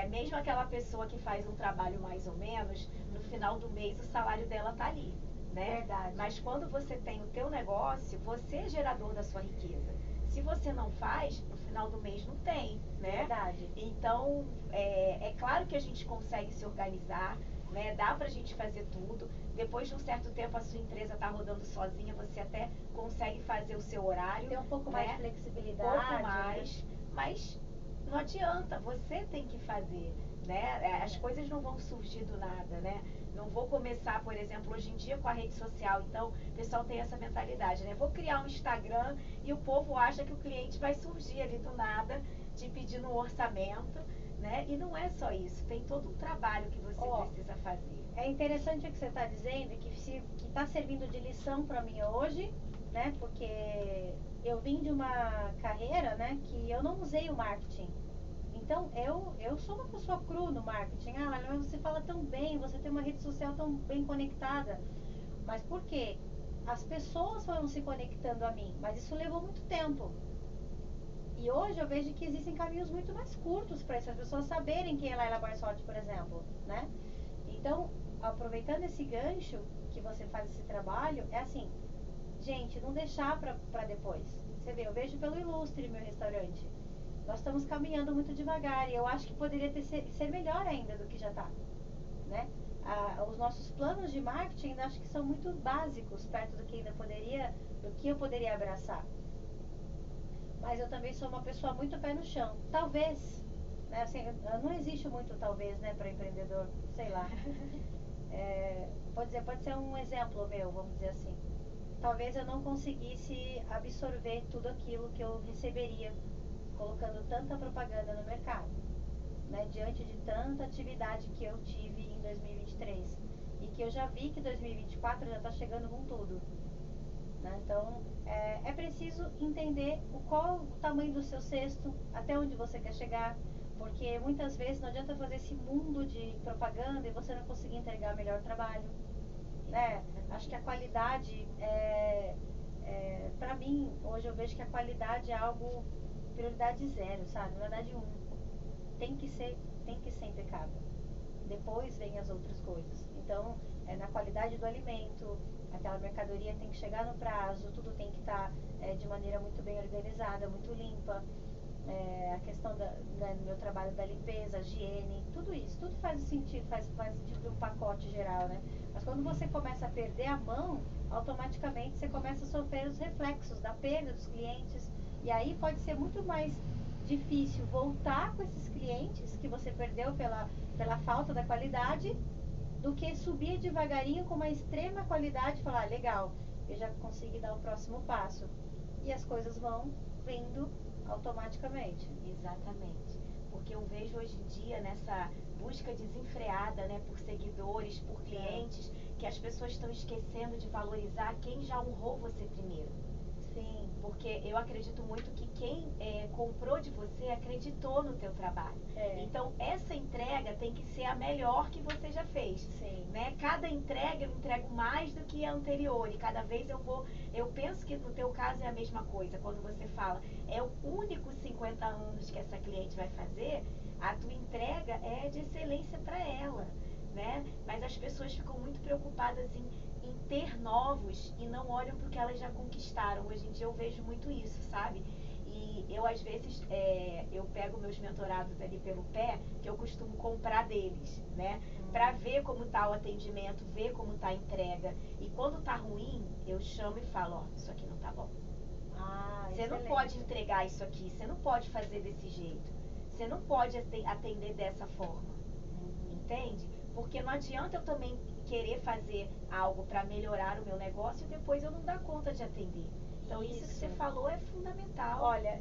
mesmo aquela pessoa que faz um trabalho mais ou menos, no final do mês o salário dela tá ali, né? Verdade. Mas quando você tem o teu negócio, você é gerador da sua riqueza. Se você não faz, no final do mês não tem, né? Verdade. Então, é claro que a gente consegue se organizar, né? Dá pra gente fazer tudo. Depois de um certo tempo a sua empresa tá rodando sozinha, você até consegue fazer o seu horário. Tem um pouco né? mais de flexibilidade. Um pouco mais, mas não adianta, você tem que fazer, né? As coisas não vão surgir do nada, né? Não vou começar, por exemplo, hoje em dia com a rede social, então o pessoal tem essa mentalidade, né? Vou criar um Instagram e o povo acha que o cliente vai surgir ali do nada, te pedindo um orçamento, né? E não é só isso, tem todo um trabalho que você precisa fazer. É interessante o que você está dizendo, que está servindo de lição para mim hoje, né? Porque eu vim de uma carreira, né, que eu não usei o marketing. Então, eu sou uma pessoa cru no marketing. Mas você fala tão bem, você tem uma rede social tão bem conectada. Mas por quê? As pessoas foram se conectando a mim, mas isso levou muito tempo. E hoje eu vejo que existem caminhos muito mais curtos para essas pessoas saberem quem é Laila Barsotti, por exemplo, né? Então, aproveitando esse gancho que você faz esse trabalho, é assim, gente, não deixar para depois. Você vê, eu vejo pelo Ilustre meu restaurante. Nós estamos caminhando muito devagar e eu acho que poderia ser melhor ainda do que já está, né? Os nossos planos de marketing ainda acho que são muito básicos perto do que eu poderia abraçar. Mas eu também sou uma pessoa muito pé no chão. Talvez, né? Assim, não existe muito talvez, né, para empreendedor, sei lá. Pode ser um exemplo meu, vamos dizer assim. Talvez eu não conseguisse absorver tudo aquilo que eu receberia colocando tanta propaganda no mercado, né, diante de tanta atividade que eu tive em 2023 e que eu já vi que 2024 já está chegando com tudo, né? Então é preciso entender qual o tamanho do seu cesto, até onde você quer chegar, porque muitas vezes não adianta fazer esse mundo de propaganda e você não conseguir entregar melhor trabalho, né? Acho que a qualidade para mim hoje eu vejo que a qualidade é algo prioridade 0, sabe? Prioridade 1. Tem que ser impecável. Depois vem as outras coisas. Então, na qualidade do alimento, aquela mercadoria tem que chegar no prazo, tudo tem que estar de maneira muito bem organizada, muito limpa. A questão no meu trabalho da limpeza, higiene, tudo isso, tudo faz sentido, faz sentido de um pacote geral, né? Mas quando você começa a perder a mão, automaticamente você começa a sofrer os reflexos da perda dos clientes. E aí pode ser muito mais difícil voltar com esses clientes que você perdeu pela falta da qualidade, do que subir devagarinho com uma extrema qualidade e falar, legal, eu já consegui dar o próximo passo. E as coisas vão vindo automaticamente. Exatamente. Porque eu vejo hoje em dia nessa busca desenfreada, né, por seguidores, por clientes, que as pessoas estão esquecendo de valorizar quem já honrou você primeiro. Sim. Porque eu acredito muito que quem comprou de você acreditou no teu trabalho. Então, essa entrega tem que ser a melhor que você já fez. Sim. Né? Cada entrega eu entrego mais do que a anterior. E cada vez eu penso que no teu caso é a mesma coisa. Quando você fala, é o único 50 anos que essa cliente vai fazer, a tua entrega é de excelência para ela. Né? Mas as pessoas ficam muito preocupadas em ter novos e não olham para o que elas já conquistaram. Hoje em dia eu vejo muito isso, sabe? E eu às vezes eu pego meus mentorados ali pelo pé, que eu costumo comprar deles, né? Para ver como tá o atendimento, ver como tá a entrega. E quando tá ruim, eu chamo e falo, isso aqui não tá bom. Você não pode entregar isso aqui, você não pode fazer desse jeito. Você não pode atender dessa forma. Entende? Porque não adianta eu também querer fazer algo para melhorar o meu negócio e depois eu não dar conta de atender. Então isso que você falou é fundamental. Olha,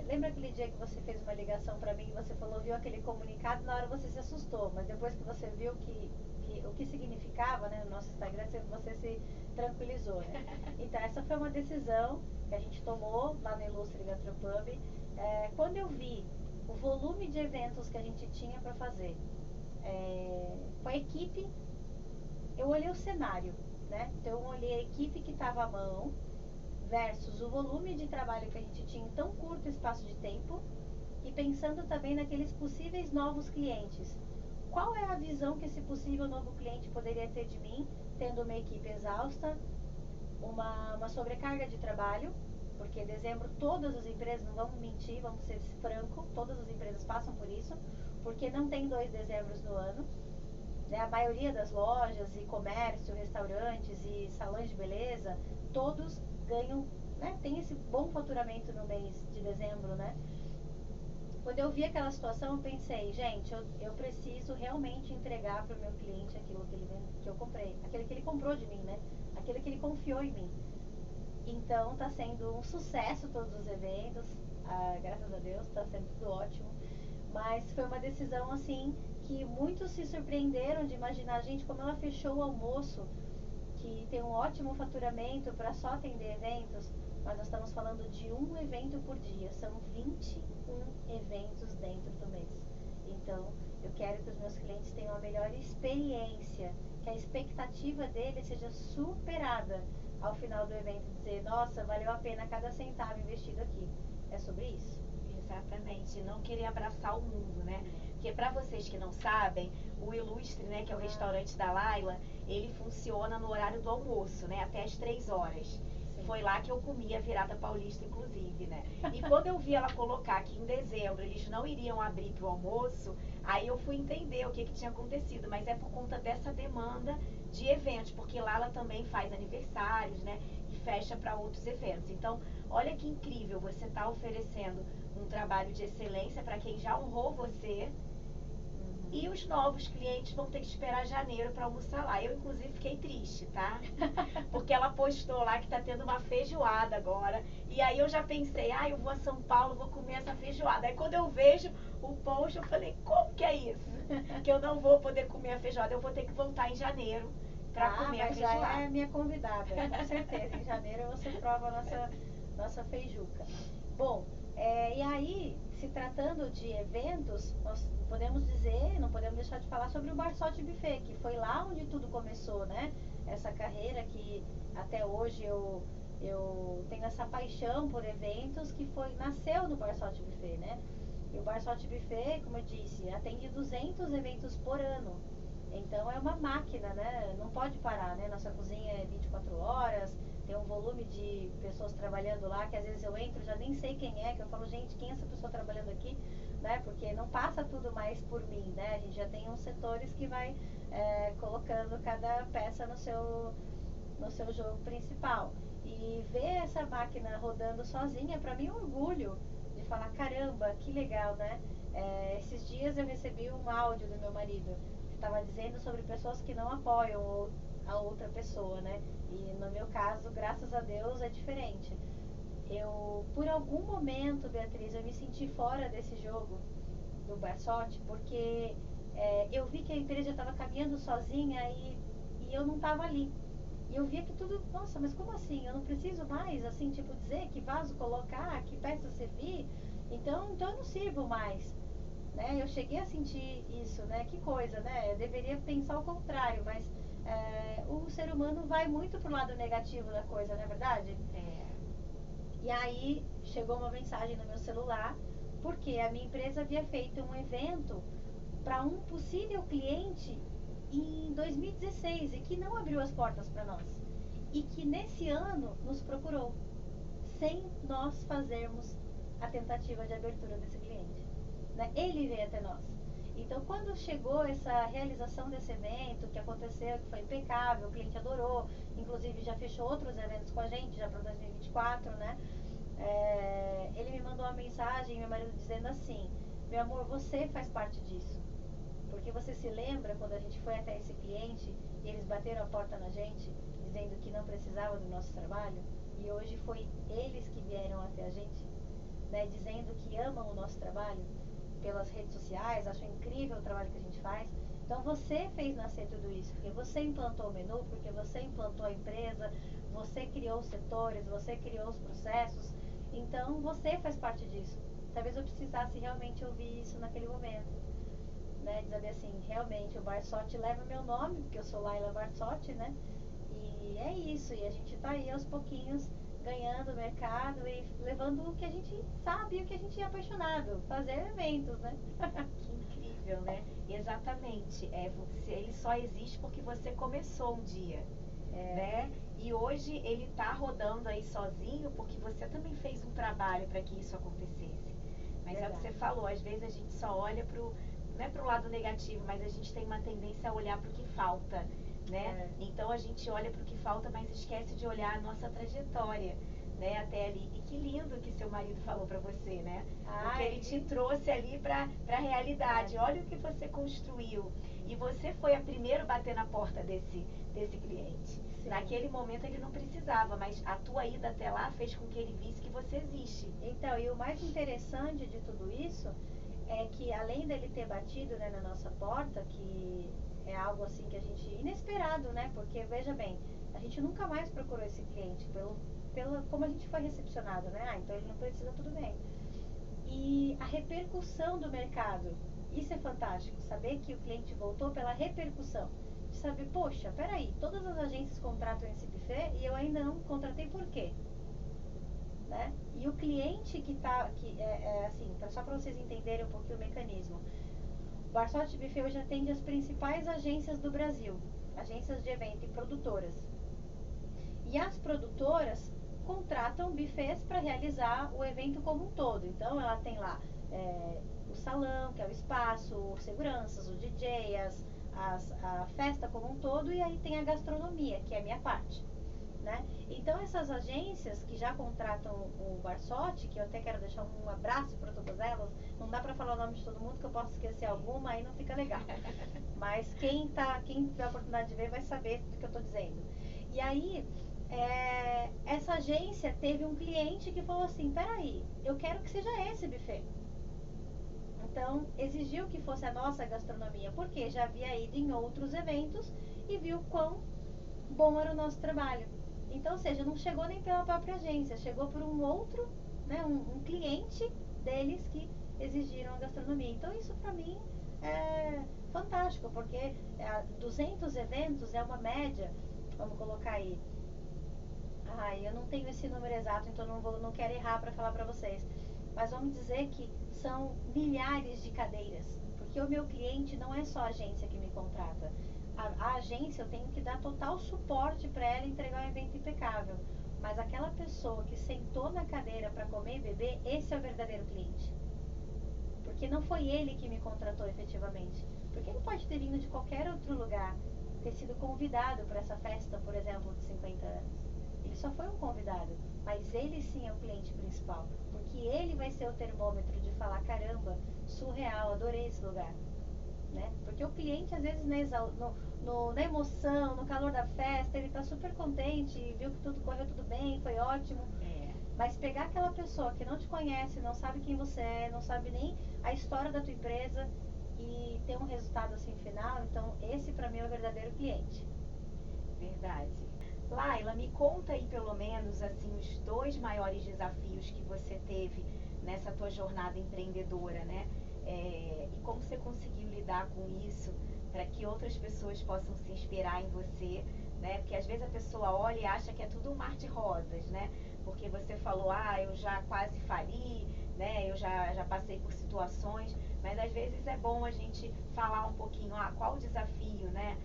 lembra aquele dia que você fez uma ligação para mim e você falou, viu aquele comunicado, na hora você se assustou, mas depois que você viu o que significava, né, no nosso Instagram, você se tranquilizou, né? Então essa foi uma decisão que a gente tomou lá no Ilustre Gastropub. Quando eu vi o volume de eventos que a gente tinha para fazer, com a equipe, eu olhei o cenário, né? Então eu olhei a equipe que estava à mão versus o volume de trabalho que a gente tinha em tão curto espaço de tempo e pensando também naqueles possíveis novos clientes. Qual é a visão que esse possível novo cliente poderia ter de mim, tendo uma equipe exausta, uma sobrecarga de trabalho, porque dezembro todas as empresas, não vamos mentir, vamos ser franco, todas as empresas passam por isso, porque não tem 2 dezembros no ano, né? A maioria das lojas e comércio, restaurantes e salões de beleza, todos ganham, né? Tem esse bom faturamento no mês de dezembro, né? Quando eu vi aquela situação, eu pensei, gente, eu preciso realmente entregar para o meu cliente aquilo que eu comprei, aquele que ele comprou de mim, né? Aquele que ele confiou em mim. Então, está sendo um sucesso todos os eventos, graças a Deus, está sendo tudo ótimo. Mas foi uma decisão, assim, que muitos se surpreenderam de imaginar, gente, como ela fechou o almoço, que tem um ótimo faturamento para só atender eventos, mas nós estamos falando de um evento por dia, são 21 eventos dentro do mês. Então, eu quero que os meus clientes tenham a melhor experiência, que a expectativa deles seja superada ao final do evento, dizer, nossa, valeu a pena cada centavo investido aqui. É sobre isso. Exatamente, não querer abraçar o mundo, né? Porque para vocês que não sabem, o Ilustre, né, que é o restaurante da Laila, ele funciona no horário do almoço, né, até as 3 horas. Sim. Foi lá que eu comi a virada paulista, inclusive, né? E quando eu vi ela colocar que em dezembro eles não iriam abrir para o almoço, aí eu fui entender o que tinha acontecido, mas é por conta dessa demanda de eventos, porque lá ela também faz aniversários, né, e fecha para outros eventos. Então, olha que incrível, você está oferecendo um trabalho de excelência para quem já honrou você. E os novos clientes vão ter que esperar janeiro para almoçar lá. Eu, inclusive, fiquei triste, tá? Porque ela postou lá que tá tendo uma feijoada agora. E aí eu já pensei, eu vou a São Paulo, vou comer essa feijoada. Aí quando eu vejo o post, eu falei, como que é isso? Que eu não vou poder comer a feijoada, eu vou ter que voltar em janeiro para comer a feijoada. Já é minha convidada, com certeza. Em janeiro você prova a nossa feijuca. Bom, e aí, se tratando de eventos, nós podemos dizer, não podemos deixar de falar sobre o Barsotti Buffet, que foi lá onde tudo começou, né? Essa carreira que até hoje eu tenho essa paixão por eventos que nasceu no Barsotti Buffet, né? E o Barsotti Buffet, como eu disse, atende 200 eventos por ano. Então é uma máquina, né? Não pode parar, né? Nossa cozinha é 24 horas, tem um volume de pessoas trabalhando lá, que às vezes eu entro, já nem sei quem é, que eu falo, gente, quem é essa pessoa trabalhando aqui, né? Porque não passa tudo mais por mim, né? A gente já tem uns setores que vai colocando cada peça no seu jogo principal. E ver essa máquina rodando sozinha, pra mim é um orgulho de falar, caramba, que legal, né? Esses dias eu recebi um áudio do meu marido, que estava dizendo sobre pessoas que não apoiam a outra pessoa, né? E no meu caso, graças a Deus, é diferente. Por algum momento, Beatriz, eu me senti fora desse jogo do Barsotti, porque eu vi que a empresa estava caminhando sozinha e eu não estava ali. E eu via que tudo, nossa, mas como assim? Eu não preciso mais, assim, tipo, dizer que vaso colocar, que peça servir, então eu não sirvo mais. Né? Eu cheguei a sentir isso, né? Que coisa, né? Eu deveria pensar o contrário, mas o ser humano vai muito pro lado negativo da coisa, não é verdade? E aí chegou uma mensagem no meu celular, porque a minha empresa havia feito um evento para um possível cliente em 2016 e que não abriu as portas para nós. E que nesse ano nos procurou, sem nós fazermos a tentativa de abertura desse cliente. Né? Ele veio até nós. Então, quando chegou essa realização desse evento, que aconteceu, que foi impecável, o cliente adorou, inclusive já fechou outros eventos com a gente, já para 2024, né? Ele me mandou uma mensagem, meu marido, dizendo assim, meu amor, você faz parte disso. Porque você se lembra quando a gente foi até esse cliente e eles bateram a porta na gente, dizendo que não precisava do nosso trabalho, e hoje foi eles que vieram até a gente, né, dizendo que amam o nosso trabalho pelas redes sociais, acham incrível o trabalho que a gente faz. Então você fez nascer tudo isso, porque você implantou o menu, porque você implantou a empresa, você criou os setores, você criou os processos, então você faz parte disso. Talvez eu precisasse realmente ouvir isso naquele momento, né, de saber assim, realmente o Barsotti leva meu nome, porque eu sou Laila Barsotti, né, e é isso, e a gente tá aí aos pouquinhos ganhando o mercado e levando o que a gente sabe e o que a gente é apaixonado, fazer eventos, né? Que incrível, né? Exatamente. Ele só existe porque você começou um dia, né? E hoje ele tá rodando aí sozinho porque você também fez um trabalho para que isso acontecesse. Mas é o que você falou, às vezes a gente só olha não é pro lado negativo, mas a gente tem uma tendência a olhar pro que falta, né? Então a gente olha pro que falta, mas esquece de olhar a nossa trajetória, né, até ali. E que lindo que seu marido falou pra você, né? Porque ele te trouxe ali pra realidade. Olha o que você construiu. E você foi a primeira a bater na porta desse cliente. Sim. Naquele momento ele não precisava, mas a tua ida até lá fez com que ele visse que você existe. Então, e o mais interessante de tudo isso é que além dele ter batido, né, na nossa porta, que é algo assim que a gente inesperado, né? Porque veja bem, a gente nunca mais procurou esse cliente pela como a gente foi recepcionado, né? Ah, então ele não precisa, tudo bem. E a repercussão do mercado, isso é fantástico, saber que o cliente voltou pela repercussão. De saber, poxa, peraí, todas as agências contratam esse buffet e eu ainda não contratei, por quê? Né? E o cliente assim, só para vocês entenderem um pouquinho o mecanismo. O Barsotti Buffet hoje atende as principais agências do Brasil, agências de evento e produtoras. E as produtoras contratam buffets para realizar o evento como um todo. Então ela tem lá o salão, que é o espaço, os seguranças, o DJ, a festa como um todo, e aí tem a gastronomia, que é a minha parte. Né? Então essas agências que já contratam o Barsotti, que eu até quero deixar um abraço para todas elas, não dá para falar o nome de todo mundo que eu posso esquecer alguma, aí não fica legal. Mas quem tiver a oportunidade de ver vai saber do que eu estou dizendo. E aí essa agência teve um cliente que falou assim, peraí, eu quero que seja esse buffet. Então exigiu que fosse a nossa gastronomia, porque já havia ido em outros eventos e viu quão bom era o nosso trabalho. Então, ou seja, não chegou nem pela própria agência, chegou por um outro, né, um cliente deles que exigiram a gastronomia. Então, isso para mim é fantástico, porque 200 eventos é uma média, vamos colocar aí. Eu não tenho esse número exato, então não quero errar para falar para vocês. Mas vamos dizer que são milhares de cadeiras, porque o meu cliente não é só a agência que me contrata. A agência, eu tenho que dar total suporte para ela entregar um evento impecável. Mas aquela pessoa que sentou na cadeira para comer e beber, esse é o verdadeiro cliente. Porque não foi ele que me contratou efetivamente. Porque ele pode ter vindo de qualquer outro lugar, ter sido convidado para essa festa, por exemplo, de 50 anos. Ele só foi um convidado, mas ele sim é o cliente principal. Porque ele vai ser o termômetro de falar, caramba, surreal, adorei esse lugar. Né? Porque o cliente, às vezes, na emoção, no calor da festa, ele está super contente, viu que tudo correu tudo bem, foi ótimo. Mas pegar aquela pessoa que não te conhece, não sabe quem você é, não sabe nem a história da tua empresa e ter um resultado assim final, então esse para mim é o verdadeiro cliente. Verdade. Laila, me conta aí pelo menos assim os 2 maiores desafios que você teve nessa tua jornada empreendedora, né? E como você conseguiu lidar com isso para que outras pessoas possam se inspirar em você, né? Porque às vezes a pessoa olha e acha que é tudo um mar de rosas, né? Porque você falou, eu já quase fali, né? Eu já passei por situações, mas às vezes é bom a gente falar um pouquinho, qual o desafio, né?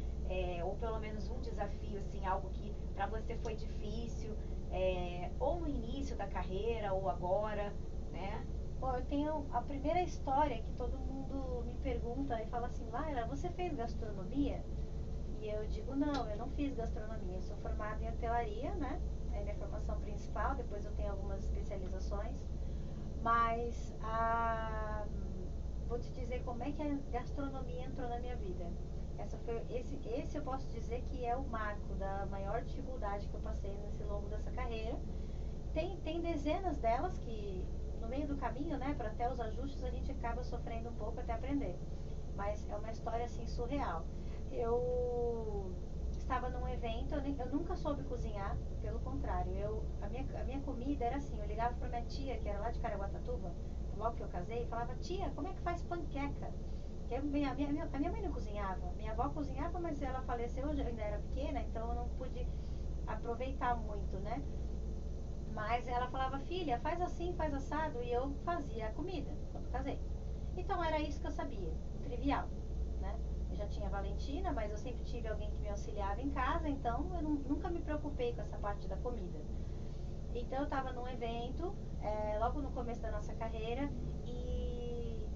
Ou pelo menos um desafio, assim, algo que para você foi difícil, ou no início da carreira, ou agora, né? Bom, eu tenho a primeira história que todo mundo me pergunta e fala assim, Laila, você fez gastronomia? E eu digo, não, eu não fiz gastronomia, eu sou formada em hotelaria, né? É minha formação principal, depois eu tenho algumas especializações. Mas vou te dizer como é que a gastronomia entrou na minha vida. Esse eu posso dizer que é o marco da maior dificuldade que eu passei nesse longo dessa carreira. Tem dezenas delas que no meio do caminho, né, para até os ajustes, a gente acaba sofrendo um pouco até aprender. Mas é uma história assim surreal. Eu estava num evento, eu nunca soube cozinhar, pelo contrário, a minha comida era assim, eu ligava para minha tia, que era lá de Caraguatatuba, logo que eu casei, e falava: tia, como é que faz panqueca? Porque a minha mãe não cozinhava, minha avó cozinhava, mas ela faleceu, eu ainda era pequena, então eu não pude aproveitar muito, né? Mas ela falava: filha, faz assim, faz assado, e eu fazia a comida quando casei. Então era isso que eu sabia, trivial, né? Eu já tinha Valentina, mas eu sempre tive alguém que me auxiliava em casa, então eu nunca me preocupei com essa parte da comida. Então eu estava num evento, logo no começo da nossa carreira, e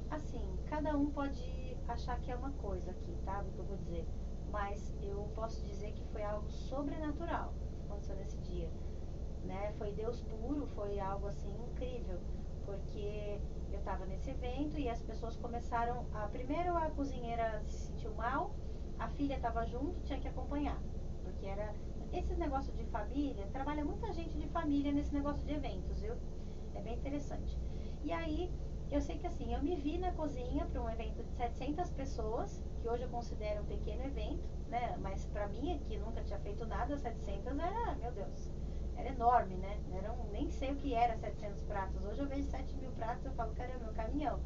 assim, cada um pode achar que é uma coisa aqui, tá? Do que eu vou dizer. Mas eu posso dizer que foi algo sobrenatural que aconteceu nesse dia, né? Foi Deus puro, foi algo assim incrível, porque eu estava nesse evento e as pessoas começaram primeiro a cozinheira se sentiu mal, a filha estava junto, tinha que acompanhar, porque era esse negócio de família, trabalha muita gente de família nesse negócio de eventos, viu? É bem interessante. E aí, eu sei que assim, eu me vi na cozinha para um evento de 700 pessoas, que hoje eu considero um pequeno evento, né? Mas para mim, que nunca tinha feito nada, 700 era, meu Deus, era enorme, né? Nem sei o que era 700 pratos. Hoje eu vejo 7.000 pratos e eu falo: caramba, é um caminhão.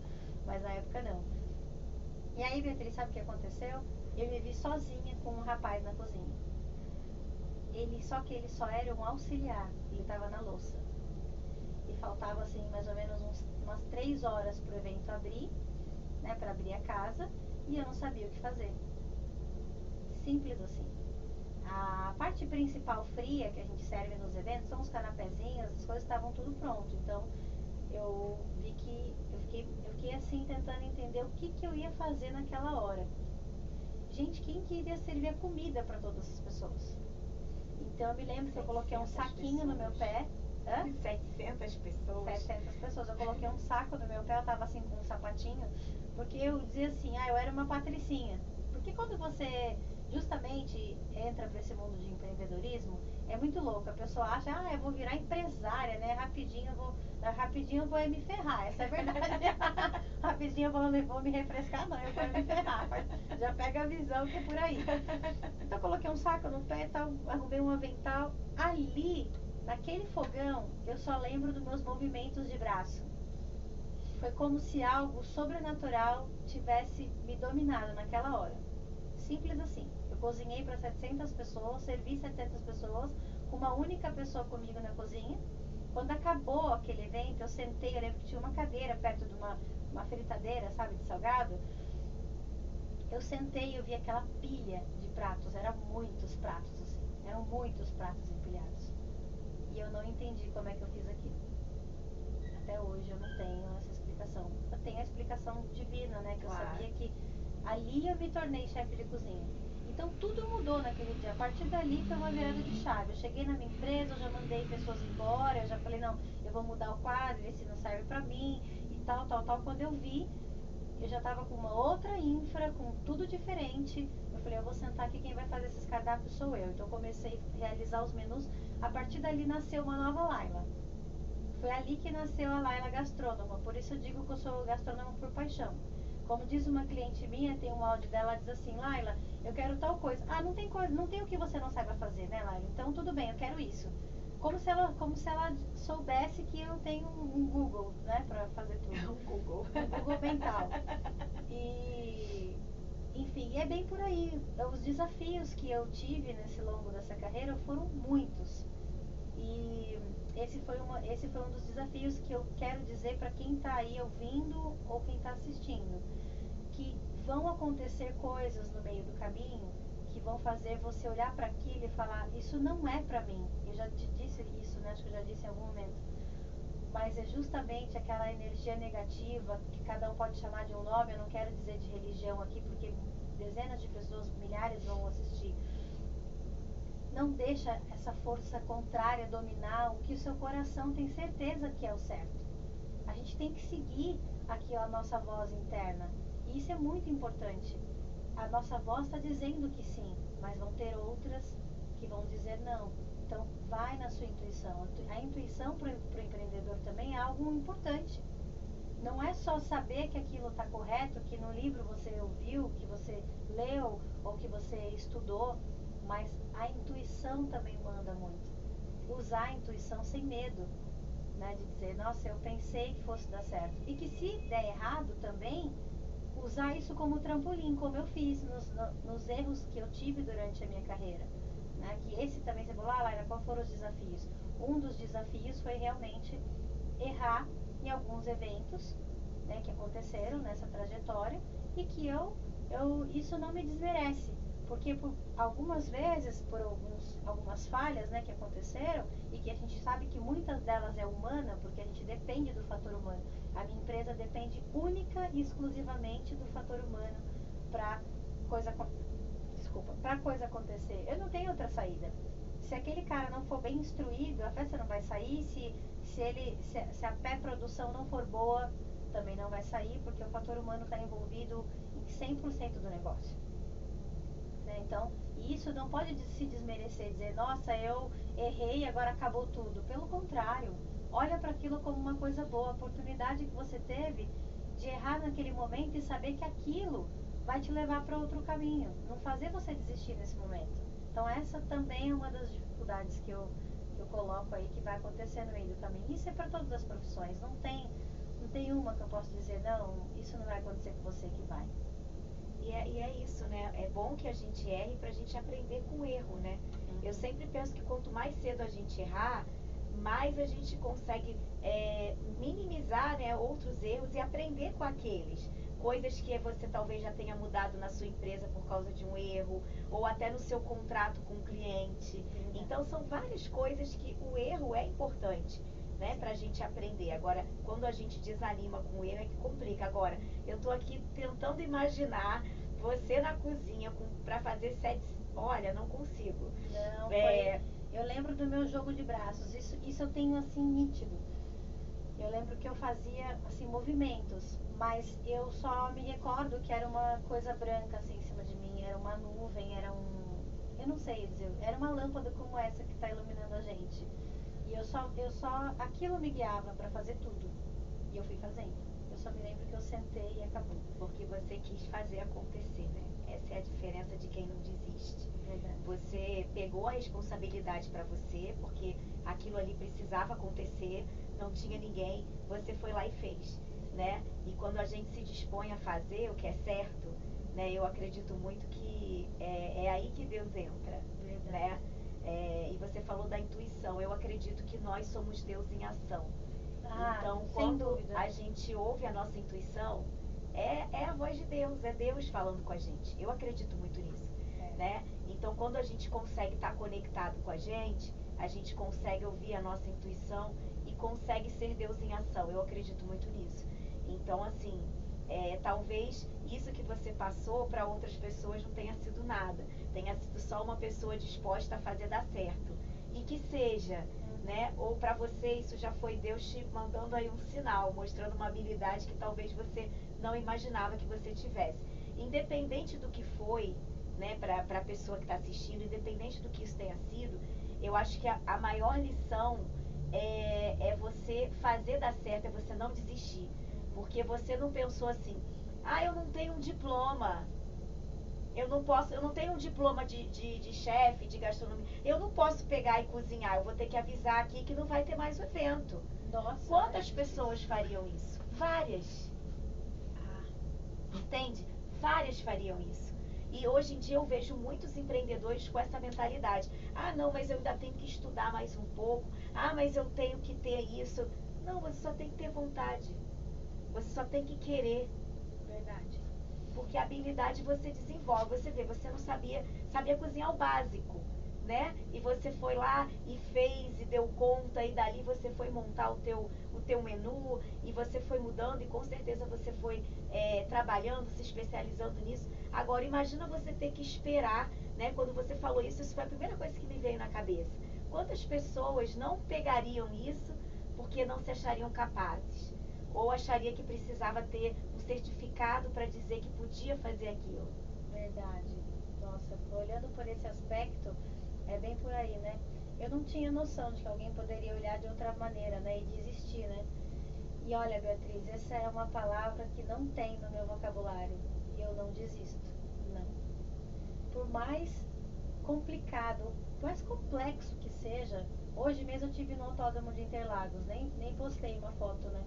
Mas na época não. E aí, Beatriz, sabe o que aconteceu? Eu me vi sozinha com um rapaz na cozinha. Só que ele só era um auxiliar. Ele estava na louça. E faltava assim mais ou menos umas 3 horas para o evento abrir, né? Para abrir a casa. E eu não sabia o que fazer. Simples assim. A parte principal fria que a gente serve nos eventos são os canapézinhos, as coisas estavam tudo pronto. Então eu vi que eu fiquei assim tentando entender o que eu ia fazer naquela hora. Gente, quem que iria servir a comida para todas as pessoas? Então eu me lembro que eu coloquei um saquinho no meu pé. 700 pessoas. 700 pessoas. Eu coloquei um saco no meu pé, eu tava assim com um sapatinho, porque eu dizia assim: eu era uma patricinha. Porque quando você justamente entra para esse mundo de empreendedorismo, é muito louco. A pessoa acha: eu vou virar empresária, né? Rapidinho eu vou me ferrar. Essa é a verdade. Rapidinho eu vou me refrescar, não, eu vou me ferrar. Já pega a visão que é por aí. Então eu coloquei um saco no pé e tal, arrumei um avental. Ali, naquele fogão, eu só lembro dos meus movimentos de braço. Foi como se algo sobrenatural tivesse me dominado naquela hora. Simples assim. Eu cozinhei para 700 pessoas, servi 700 pessoas, com uma única pessoa comigo na cozinha. Quando acabou aquele evento, eu sentei, eu lembro que tinha uma cadeira perto de uma fritadeira, sabe, de salgado. Eu sentei e eu vi aquela pilha de pratos, eram muitos pratos assim, eram muitos pratos empilhados. E eu não entendi como é que eu fiz aquilo. Até hoje eu não tenho essa explicação. Eu tenho a explicação divina, né? Que eu sabia que ali eu me tornei chefe de cozinha. Então tudo mudou naquele dia. A partir dali foi uma virada de chave. Eu cheguei na minha empresa, eu já mandei pessoas embora, eu já falei: não, eu vou mudar o quadro, esse não serve pra mim, e tal. Quando eu vi, eu já tava com uma outra infra, com tudo diferente. Eu falei: eu vou sentar aqui, quem vai fazer esses cardápios sou eu. Então eu comecei a realizar os menus. A partir dali nasceu uma nova Laila. Foi ali que nasceu a Laila gastrônoma. Por isso eu digo que eu sou gastrônoma por paixão. Como diz uma cliente minha, tem um áudio dela, diz assim: Laila, eu quero tal coisa. Não tem coisa, não tem o que você não saiba fazer, né, Laila? Então tudo bem, eu quero isso. Como se ela soubesse que eu tenho um Google, né, pra fazer tudo. Um Google. Um Google mental. Enfim, é bem por aí. Os desafios que eu tive nesse longo dessa carreira foram muitos. E esse foi um dos desafios que eu quero dizer para quem está aí ouvindo ou quem está assistindo, que vão acontecer coisas no meio do caminho que vão fazer você olhar para aquilo e falar: isso não é para mim. Eu já te disse isso, né? Acho que eu já disse em algum momento. Mas é justamente aquela energia negativa, que cada um pode chamar de um nome. Eu não quero dizer de religião aqui, porque dezenas de pessoas, milhares vão assistir. Não deixa essa força contrária dominar o que o seu coração tem certeza que é o certo. A gente tem que seguir aqui a nossa voz interna. E isso é muito importante. A nossa voz está dizendo que sim, mas vão ter outras que vão dizer não. Então, vai na sua intuição. A intuição para o empreendedor também é algo importante. Não é só saber que aquilo está correto, que no livro você ouviu, que você leu ou que você estudou, mas a intuição também manda muito. Usar a intuição sem medo, né? De dizer, nossa, eu pensei que fosse dar certo. E que se der errado também, usar isso como trampolim, como eu fiz nos erros que eu tive durante a minha carreira. Né? Que esse também, você falou, Laila, quais foram os desafios? Um dos desafios foi realmente errar em alguns eventos, né, que aconteceram nessa trajetória e que isso não me desmerece, porque por algumas vezes, por algumas falhas, né, que aconteceram e que a gente sabe que muitas delas é humana, porque a gente depende do fator humano. A minha empresa depende única e exclusivamente do fator humano para coisa acontecer. Eu não tenho outra saída. Se aquele cara não for bem instruído, a festa não vai sair. Se a pré-produção não for boa, também não vai sair, porque o fator humano está envolvido em 100% do negócio. Né? Então, isso não pode se desmerecer, dizer, nossa, eu errei e agora acabou tudo. Pelo contrário, olha para aquilo como uma coisa boa, a oportunidade que você teve de errar naquele momento e saber que aquilo vai te levar para outro caminho, não fazer você desistir nesse momento. Então, essa também é uma das dificuldades que eu coloco aí, que vai acontecer no meio do caminho. Isso é para todas as profissões, não tem uma que eu posso dizer, não, isso não vai acontecer com você, que vai. E é isso, né? É bom que a gente erre pra gente aprender com o erro, né? Eu sempre penso que quanto mais cedo a gente errar, mais a gente consegue minimizar, né, outros erros e aprender com aqueles. Coisas que você talvez já tenha mudado na sua empresa por causa de um erro, ou até no seu contrato com o cliente. Então, são várias coisas que o erro é importante, né, pra gente aprender. Agora, quando a gente desanima com o erro, é que complica. Agora, eu tô aqui tentando imaginar você na cozinha pra fazer 7... Olha, não consigo. Não, eu lembro do meu jogo de braços. Isso eu tenho, assim, nítido. Eu lembro que eu fazia, assim, movimentos, mas eu só me recordo que era uma coisa branca, assim, em cima de mim. Era uma nuvem, eu não sei dizer, era uma lâmpada como essa que está iluminando a gente. E aquilo me guiava para fazer tudo. E eu fui fazendo. Eu só me lembro que eu sentei e acabou. Porque você quis fazer acontecer, né? Essa é a diferença de quem não desiste. Verdade. Você pegou a responsabilidade para você, porque aquilo ali precisava acontecer, não tinha ninguém, você foi lá e fez, né? E quando a gente se dispõe a fazer o que é certo, né? Eu acredito muito que é aí que Deus entra, né? E você falou da intuição. Eu acredito que nós somos Deus em ação. Então, quando a gente ouve a nossa intuição, é a voz de Deus, é Deus falando com a gente. Eu acredito muito nisso, né? Então, quando a gente consegue estar conectado com a gente consegue ouvir a nossa intuição e consegue ser Deus em ação. Eu acredito muito nisso. Então, assim, talvez isso que você passou para outras pessoas não tenha sido nada. Tenha sido só uma pessoa disposta a fazer dar certo. E que seja, né? Ou para você isso já foi Deus te mandando aí um sinal, mostrando uma habilidade que talvez você não imaginava que você tivesse. Independente do que foi, né, para a pessoa que está assistindo, independente do que isso tenha sido, eu acho que a maior lição é você fazer dar certo, é você não desistir. Porque você não pensou assim, eu não tenho um diploma, eu não tenho um diploma de chefe, de gastronomia, eu não posso pegar e cozinhar, eu vou ter que avisar aqui que não vai ter mais o evento. Nossa, quantas pessoas fariam isso? Várias. Entende? Várias fariam isso. E hoje em dia eu vejo muitos empreendedores com essa mentalidade. Não, mas eu ainda tenho que estudar mais um pouco. Mas eu tenho que ter isso. Não, você só tem que ter vontade. Você só tem que querer. Verdade. Porque a habilidade você desenvolve. Você vê, você não sabia cozinhar o básico, né? E você foi lá e fez e deu conta, e dali você foi montar o teu menu, e você foi mudando, e com certeza você foi trabalhando, se especializando nisso. Agora imagina você ter que esperar, né? Quando você falou isso foi a primeira coisa que me veio na cabeça. Quantas pessoas não pegariam isso porque não se achariam capazes? ou acharia que precisava ter um certificado para dizer que podia fazer aquilo? Verdade. Nossa, olhando por esse aspecto, é bem por aí, né? Eu não tinha noção de que alguém poderia olhar de outra maneira, né? E desistir, né? E olha, Beatriz, essa é uma palavra que não tem no meu vocabulário. E eu não desisto. Não. Por mais complicado, por mais complexo que seja, hoje mesmo eu tive no Autódromo de Interlagos, nem postei uma foto, né?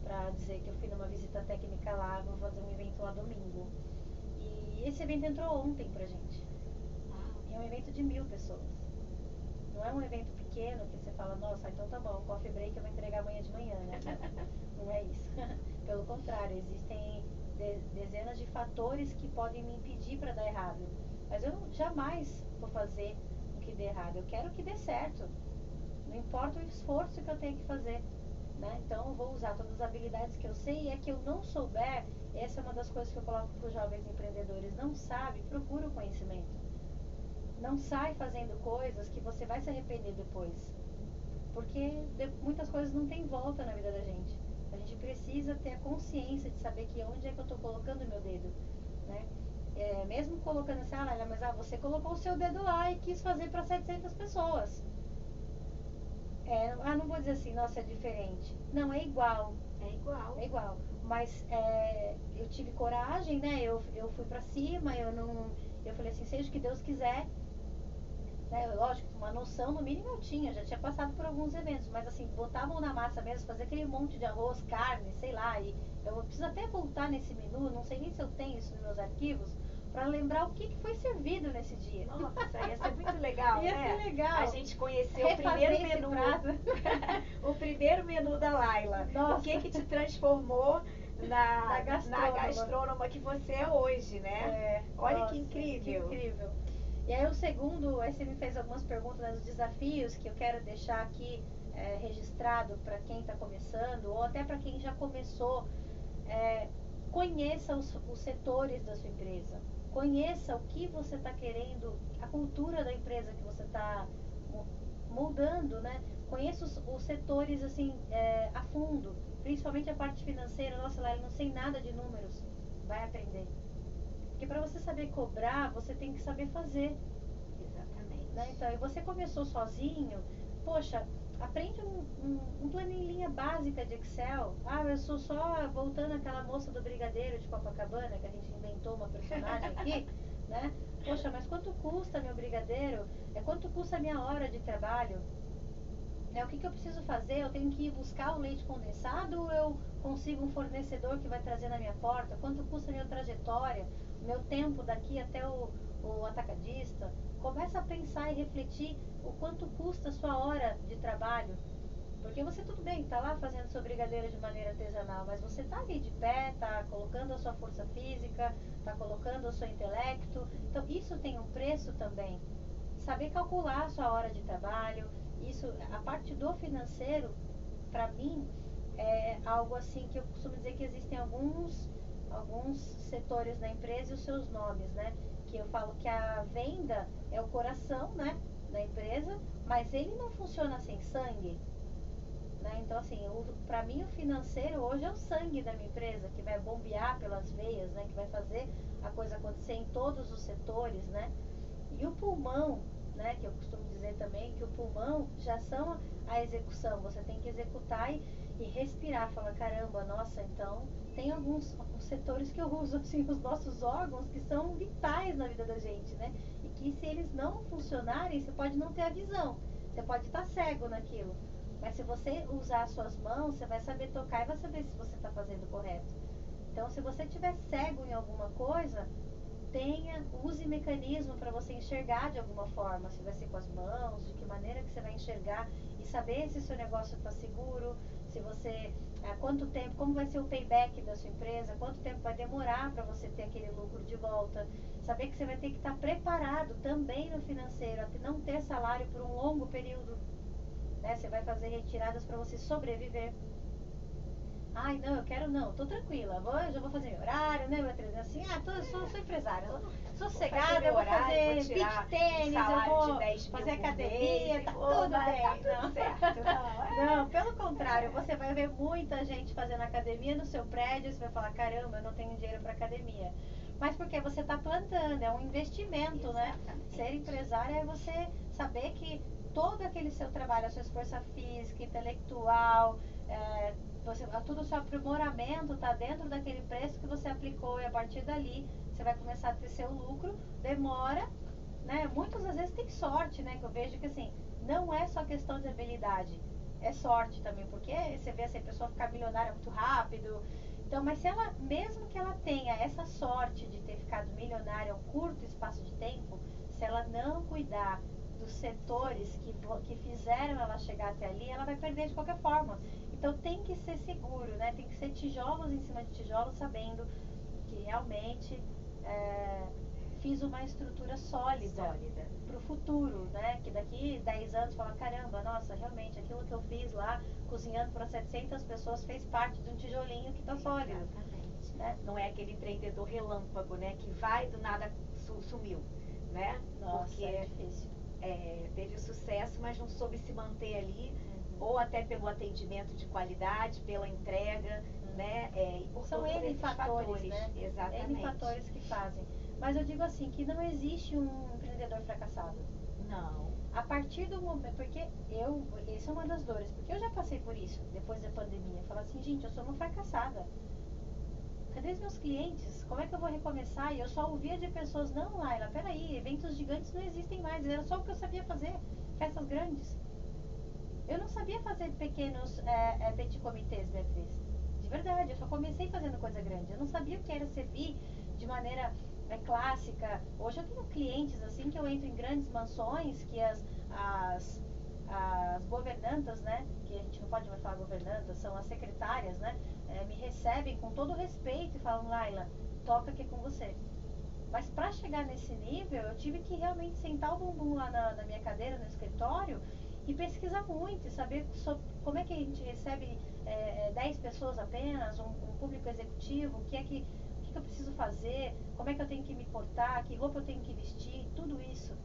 Pra dizer que eu fui numa visita técnica lá, vou fazer um evento lá domingo. E esse evento entrou ontem pra gente. E é um evento de 1000 pessoas. Não é um evento pequeno que você fala, nossa, então tá bom, coffee break eu vou entregar amanhã de manhã, né? Não é isso. Pelo contrário, existem dezenas de fatores que podem me impedir para dar errado. Mas eu jamais vou fazer o que dê errado. Eu quero que dê certo. Não importa o esforço que eu tenho que fazer. Né? Então eu vou usar todas as habilidades que eu sei, e é que eu não souber, essa é uma das coisas que eu coloco para os jovens empreendedores. Não sabe, procura o conhecimento. Não sai fazendo coisas que você vai se arrepender depois. Porque muitas coisas não tem volta na vida da gente. A gente precisa ter a consciência de saber que onde é que eu estou colocando o meu dedo. Né? Mesmo colocando assim, Laila, mas você colocou o seu dedo lá e quis fazer para 700 pessoas. Não vou dizer assim, nossa, é diferente. Não, é igual. É igual. É igual. Mas eu tive coragem, né? Eu fui pra cima, eu falei assim, seja o que Deus quiser. Né? Lógico, uma noção no mínimo eu tinha, já tinha passado por alguns eventos, mas assim, botar a mão na massa mesmo, fazer aquele monte de arroz, carne, sei lá, e eu preciso até voltar nesse menu, não sei nem se eu tenho isso nos meus arquivos, para lembrar o que foi servido nesse dia. Nossa, ia ser muito legal, ia né? ser legal. A gente conheceu o primeiro menu. O primeiro menu da Laila. Nossa. O que te transformou na gastrônoma que você é hoje, né? Olha, nossa, que incrível. Que incrível. E aí o segundo, aí você me fez algumas perguntas, né, dos desafios que eu quero deixar aqui registrado para quem está começando, ou até para quem já começou. Conheça os setores da sua empresa. Conheça o que você está querendo, a cultura da empresa que você está moldando, né? Conheça os setores assim, a fundo, principalmente a parte financeira. Nossa, Laila, não sei nada de números. Vai aprender. Porque para você saber cobrar, você tem que saber fazer. Exatamente. Né? Então, e você começou sozinho, poxa, aprende um planilhinha básica de Excel. Eu sou só, voltando àquela moça do Brigadeiro de Copacabana, que a gente inventou uma personagem aqui, né? Poxa, mas quanto custa meu brigadeiro? Quanto custa a minha hora de trabalho? O que eu preciso fazer? Eu tenho que ir buscar o leite condensado ou eu consigo um fornecedor que vai trazer na minha porta? Quanto custa a minha trajetória? Meu tempo daqui até o atacadista? Começa a pensar e refletir o quanto custa a sua hora de trabalho. Porque você, tudo bem, está lá fazendo seu brigadeiro de maneira artesanal, mas você está ali de pé, está colocando a sua força física, está colocando o seu intelecto. Então, isso tem um preço também. Saber calcular a sua hora de trabalho. Isso, a parte do financeiro, para mim, é algo assim que eu costumo dizer que existem alguns setores da empresa e os seus nomes, né? Que eu falo que a venda é o coração, né, da empresa, mas ele não funciona sem sangue. Né? Então, assim, para mim o financeiro hoje é o sangue da minha empresa, que vai bombear pelas veias, né? Que vai fazer a coisa acontecer em todos os setores, né? E o pulmão, né? Que eu costumo dizer também que o pulmão já são a execução. Você tem que executar e respirar. Falar, caramba, nossa, então tem alguns setores que eu uso, assim, os nossos órgãos que são vitais na vida da gente, né? E que se eles não funcionarem, você pode não ter a visão. Você pode estar cego naquilo. Mas se você usar as suas mãos, você vai saber tocar e vai saber se você está fazendo correto. Então, se você estiver cego em alguma coisa, use mecanismo para você enxergar de alguma forma. Se vai ser com as mãos, de que maneira que você vai enxergar e saber se o seu negócio está seguro, se você, quanto tempo, como vai ser o payback da sua empresa, quanto tempo vai demorar para você ter aquele lucro de volta. Saber que você vai ter que estar preparado também no financeiro, a não ter salário por um longo período. Né? Você vai fazer retiradas para você sobreviver. Ai, não, eu quero não, tô tranquila, eu já vou fazer meu horário, né, Beatriz? Assim, sou empresária, sou sossegada, eu vou fazer beach tênis, eu vou fazer academia, tá tudo bem. Tá tudo certo. Não, pelo contrário, você vai ver muita gente fazendo academia no seu prédio e você vai falar, caramba, eu não tenho dinheiro para academia. Mas porque você está plantando, é um investimento, né? Ser empresário é você saber que todo aquele seu trabalho, a sua força física, intelectual, todo o seu aprimoramento está dentro daquele preço que você aplicou, e a partir dali você vai começar a ter seu lucro. Demora, né? Muitas das vezes tem sorte, né? Que eu vejo que assim, não é só questão de habilidade, é sorte também, porque você vê assim, a pessoa ficar milionária muito rápido. Então, mas se ela, mesmo que ela tenha essa sorte de ter ficado milionária em um curto espaço de tempo, se ela não cuidar dos setores que fizeram ela chegar até ali, ela vai perder de qualquer forma. Então tem que ser seguro, né? Tem que ser tijolos em cima de tijolos, sabendo que realmente fiz uma estrutura sólida para o futuro, né? Que daqui 10 anos fala, caramba, nossa, realmente aquilo que eu fiz lá, cozinhando para 700 pessoas, fez parte de um tijolinho que está sólido. Exatamente. Né? Não é aquele empreendedor relâmpago, né? Que vai do nada sumiu, né? Nossa, porque é difícil. Teve o sucesso, mas não soube se manter ali, ou até pelo atendimento de qualidade, pela entrega, né? E por São todos N esses fatores, né? Exatamente. N fatores que fazem. Mas eu digo assim, que não existe um empreendedor fracassado. Não. A partir do momento, porque essa é uma das dores, porque eu já passei por isso, depois da pandemia. Falar assim, gente, eu sou uma fracassada. Cadê os meus clientes? Como é que eu vou recomeçar? E eu só ouvia de pessoas, não, Laila, peraí, eventos gigantes não existem mais. Era só o que eu sabia fazer, festas grandes. Eu não sabia fazer pequenos petit comitês, Beatriz. De verdade, eu só comecei fazendo coisa grande. Eu não sabia o que era servir de maneira clássica. Hoje eu tenho clientes assim que eu entro em grandes mansões que as governantas, né? Que a gente não pode mais falar governantas, são as secretárias, né? Me recebem com todo respeito e falam, Laila, toca aqui com você. Mas para chegar nesse nível, eu tive que realmente sentar o bumbum lá na minha cadeira, no escritório, e pesquisar muito, e saber como é que a gente recebe 10 pessoas apenas, um público executivo, o que eu preciso fazer, como é que eu tenho que me portar, que roupa eu tenho que vestir, tudo isso,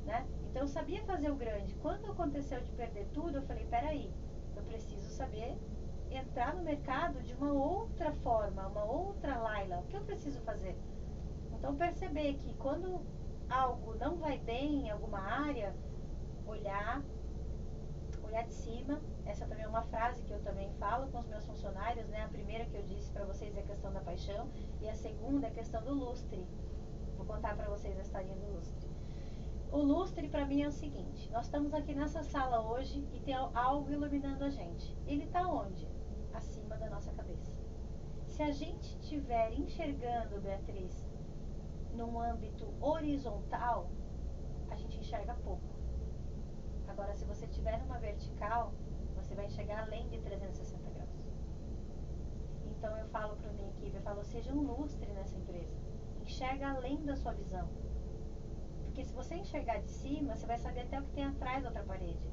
né? Então eu sabia fazer o grande. Quando aconteceu de perder tudo, eu falei, peraí, eu preciso saber entrar no mercado de uma outra forma, uma outra Laila. O que eu preciso fazer? Então perceber que quando algo não vai bem em alguma área, olhar de cima. Essa também é uma frase que eu também falo com os meus funcionários, né? A primeira que eu disse para vocês é a questão da paixão, e a segunda é a questão do lustre. Vou contar para vocês a historinha do lustre. O lustre para mim é o seguinte, nós estamos aqui nessa sala hoje e tem algo iluminando a gente. Ele está onde? Acima da nossa cabeça. Se a gente estiver enxergando, Beatriz, num âmbito horizontal, a gente enxerga pouco. Agora, se você estiver numa vertical, você vai enxergar além de 360 graus. Então, eu falo para a minha equipe, eu falo, seja um lustre nessa empresa. Enxerga além da sua visão. Porque se você enxergar de cima, você vai saber até o que tem atrás da outra parede.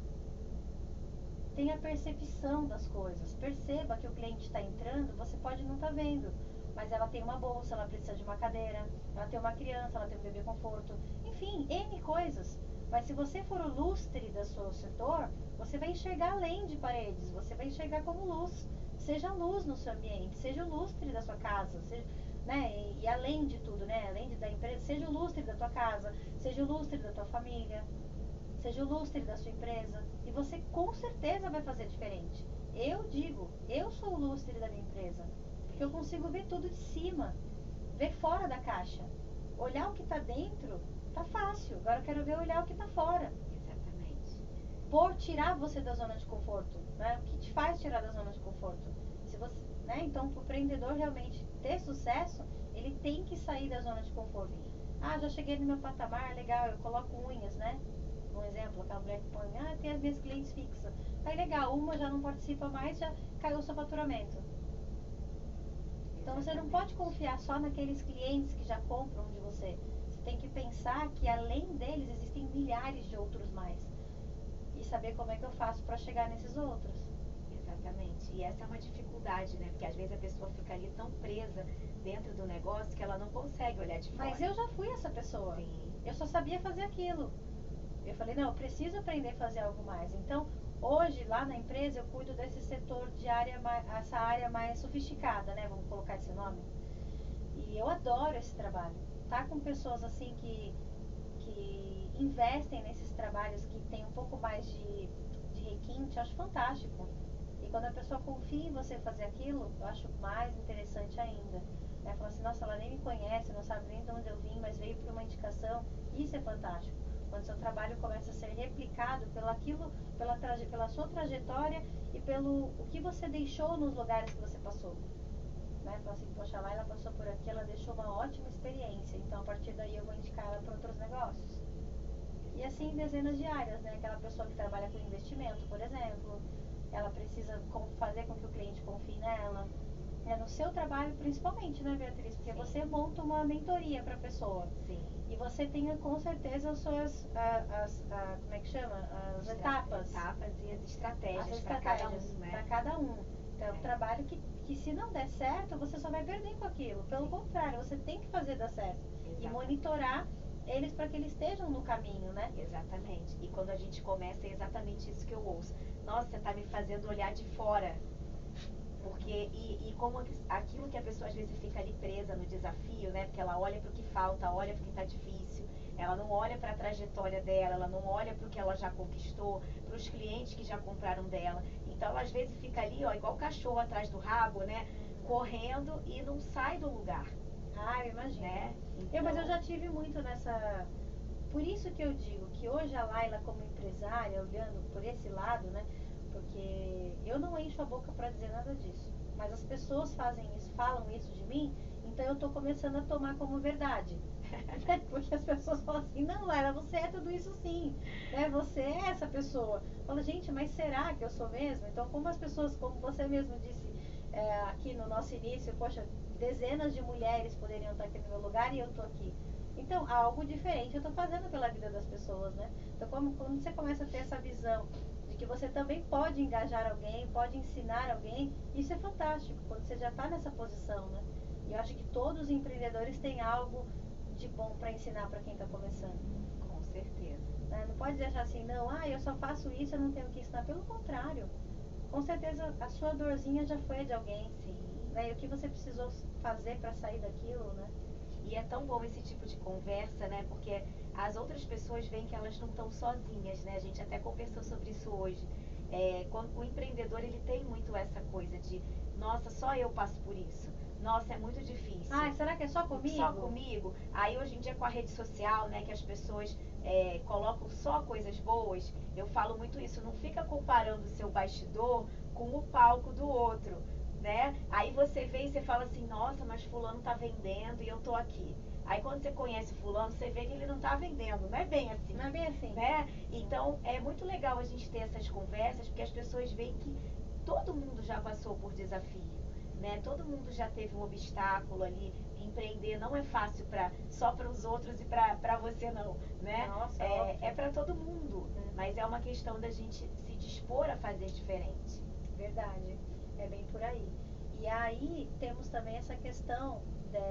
Tenha a percepção das coisas. Perceba que o cliente está entrando, você pode não estar vendo. Mas ela tem uma bolsa, ela precisa de uma cadeira, ela tem uma criança, ela tem um bebê conforto. Enfim, N coisas. Mas se você for o lustre do seu setor, você vai enxergar além de paredes, você vai enxergar como luz. Seja luz no seu ambiente, seja o lustre da sua casa, seja, né? E além de tudo, né? Além da empresa, seja o lustre da tua casa, seja o lustre da tua família, seja o lustre da sua empresa. E você com certeza vai fazer diferente. Eu digo, eu sou o lustre da minha empresa, porque eu consigo ver tudo de cima, ver fora da caixa, olhar o que está dentro. Tá fácil, agora eu quero ver olhar o que tá fora. Exatamente. Tirar você da zona de conforto, né? O que te faz tirar da zona de conforto? Se você, né? Então, para o empreendedor realmente ter sucesso, ele tem que sair da zona de conforto. Ah, já cheguei no meu patamar, legal, eu coloco unhas, né? Um exemplo, aquela mulher que põe, tem as minhas clientes fixas. Aí legal, uma já não participa mais, já caiu o seu faturamento. Então você não pode confiar só naqueles clientes que já compram de você. Tem que pensar que além deles existem milhares de outros mais. E saber como é que eu faço para chegar nesses outros. Exatamente. E essa é uma dificuldade, né? Porque às vezes a pessoa fica ali tão presa dentro do negócio que ela não consegue olhar de fora. Mas eu já fui essa pessoa. Sim. Eu só sabia fazer aquilo. Eu falei, não, eu preciso aprender a fazer algo mais. Então, Hoje, lá na empresa, eu cuido desse setor de essa área mais sofisticada, né? Vamos colocar esse nome. E eu adoro esse trabalho. Tá com pessoas assim que investem nesses trabalhos que tem um pouco mais de requinte, eu acho fantástico. E quando a pessoa confia em você fazer aquilo, eu acho mais interessante ainda. Né? Fala assim, nossa, ela nem me conhece, não sabe nem de onde eu vim, mas veio por uma indicação. Isso é fantástico. Quando seu trabalho começa a ser replicado pela sua trajetória e pelo o que você deixou nos lugares que você passou. Né? Fala assim, poxa, lá ela passou por aqui, ela deixou uma ótima experiência, então a partir daí eu vou indicar ela para outros negócios. E assim dezenas de áreas, né? Aquela pessoa que trabalha com investimento, por exemplo, ela precisa fazer com que o cliente confie nela. É no seu trabalho principalmente, né, Beatriz? Porque Sim. você monta uma mentoria para a pessoa. Sim. E você tem com certeza as suas, como é que chama? As etapas. Etapas e as estratégias para cada um, né? Para cada um. Então, é um trabalho que se não der certo, você só vai perder com aquilo. Pelo contrário, você tem que fazer dar certo. Exatamente. E monitorar eles para que eles estejam no caminho, né? Exatamente. E quando a gente começa, é exatamente isso que eu ouço. Nossa, você tá me fazendo olhar de fora. Porque, como aquilo que a pessoa às vezes fica ali presa no desafio, né? Porque ela olha para o que falta, olha para o que está difícil, ela não olha para a trajetória dela, ela não olha para o que ela já conquistou, para os clientes que já compraram dela. Então, ela às vezes fica ali, ó, igual o cachorro atrás do rabo, né? Correndo e não sai do lugar. Ah, eu imagino. Né? Então... Mas eu já tive muito nessa... Por isso que eu digo que hoje a Laila, como empresária, olhando por esse lado, né? Porque eu não encho a boca para dizer nada disso. Mas as pessoas fazem isso, falam isso de mim, então eu tô começando a tomar como verdade. Porque as pessoas falam assim, não, Laila, você é tudo isso sim. Né? Você é essa pessoa. Fala, gente, mas será que eu sou mesmo? Então, como as pessoas, como você mesmo disse aqui no nosso início, poxa, dezenas de mulheres poderiam estar aqui no meu lugar e eu tô aqui. Então, algo diferente eu tô fazendo pela vida das pessoas, né? Então, quando você começa a ter essa visão de que você também pode engajar alguém, pode ensinar alguém, isso é fantástico, quando você já está nessa posição, né? E eu acho que todos os empreendedores têm algo de bom para ensinar para quem está começando. Com certeza. Né? Não pode achar assim, não, eu só faço isso, eu não tenho o que ensinar. Pelo contrário, com certeza a sua dorzinha já foi de alguém. Sim. Né? E o que você precisou fazer para sair daquilo, né? E é tão bom esse tipo de conversa, né? Porque as outras pessoas veem que elas não estão sozinhas, né? A gente até conversou sobre isso hoje. O empreendedor, ele tem muito essa coisa de, nossa, só eu passo por isso. Nossa, é muito difícil. Será que é só comigo? Só comigo? Aí hoje em dia com a rede social, né, que as pessoas colocam só coisas boas, eu falo muito isso, não fica comparando o seu bastidor com o palco do outro. Né? Aí você vê e você fala assim, nossa, mas fulano tá vendendo e eu tô aqui. Aí quando você conhece fulano, você vê que ele não tá vendendo, não é bem assim. Não é bem assim. Né? Então é muito legal a gente ter essas conversas, porque as pessoas veem que todo mundo já passou por desafio. Né? Todo mundo já teve um obstáculo ali. Empreender não é fácil só para os outros e para você não. Né? Nossa, é para todo mundo, mas é uma questão da gente se dispor a fazer diferente. Verdade. É bem por aí. E aí temos também essa questão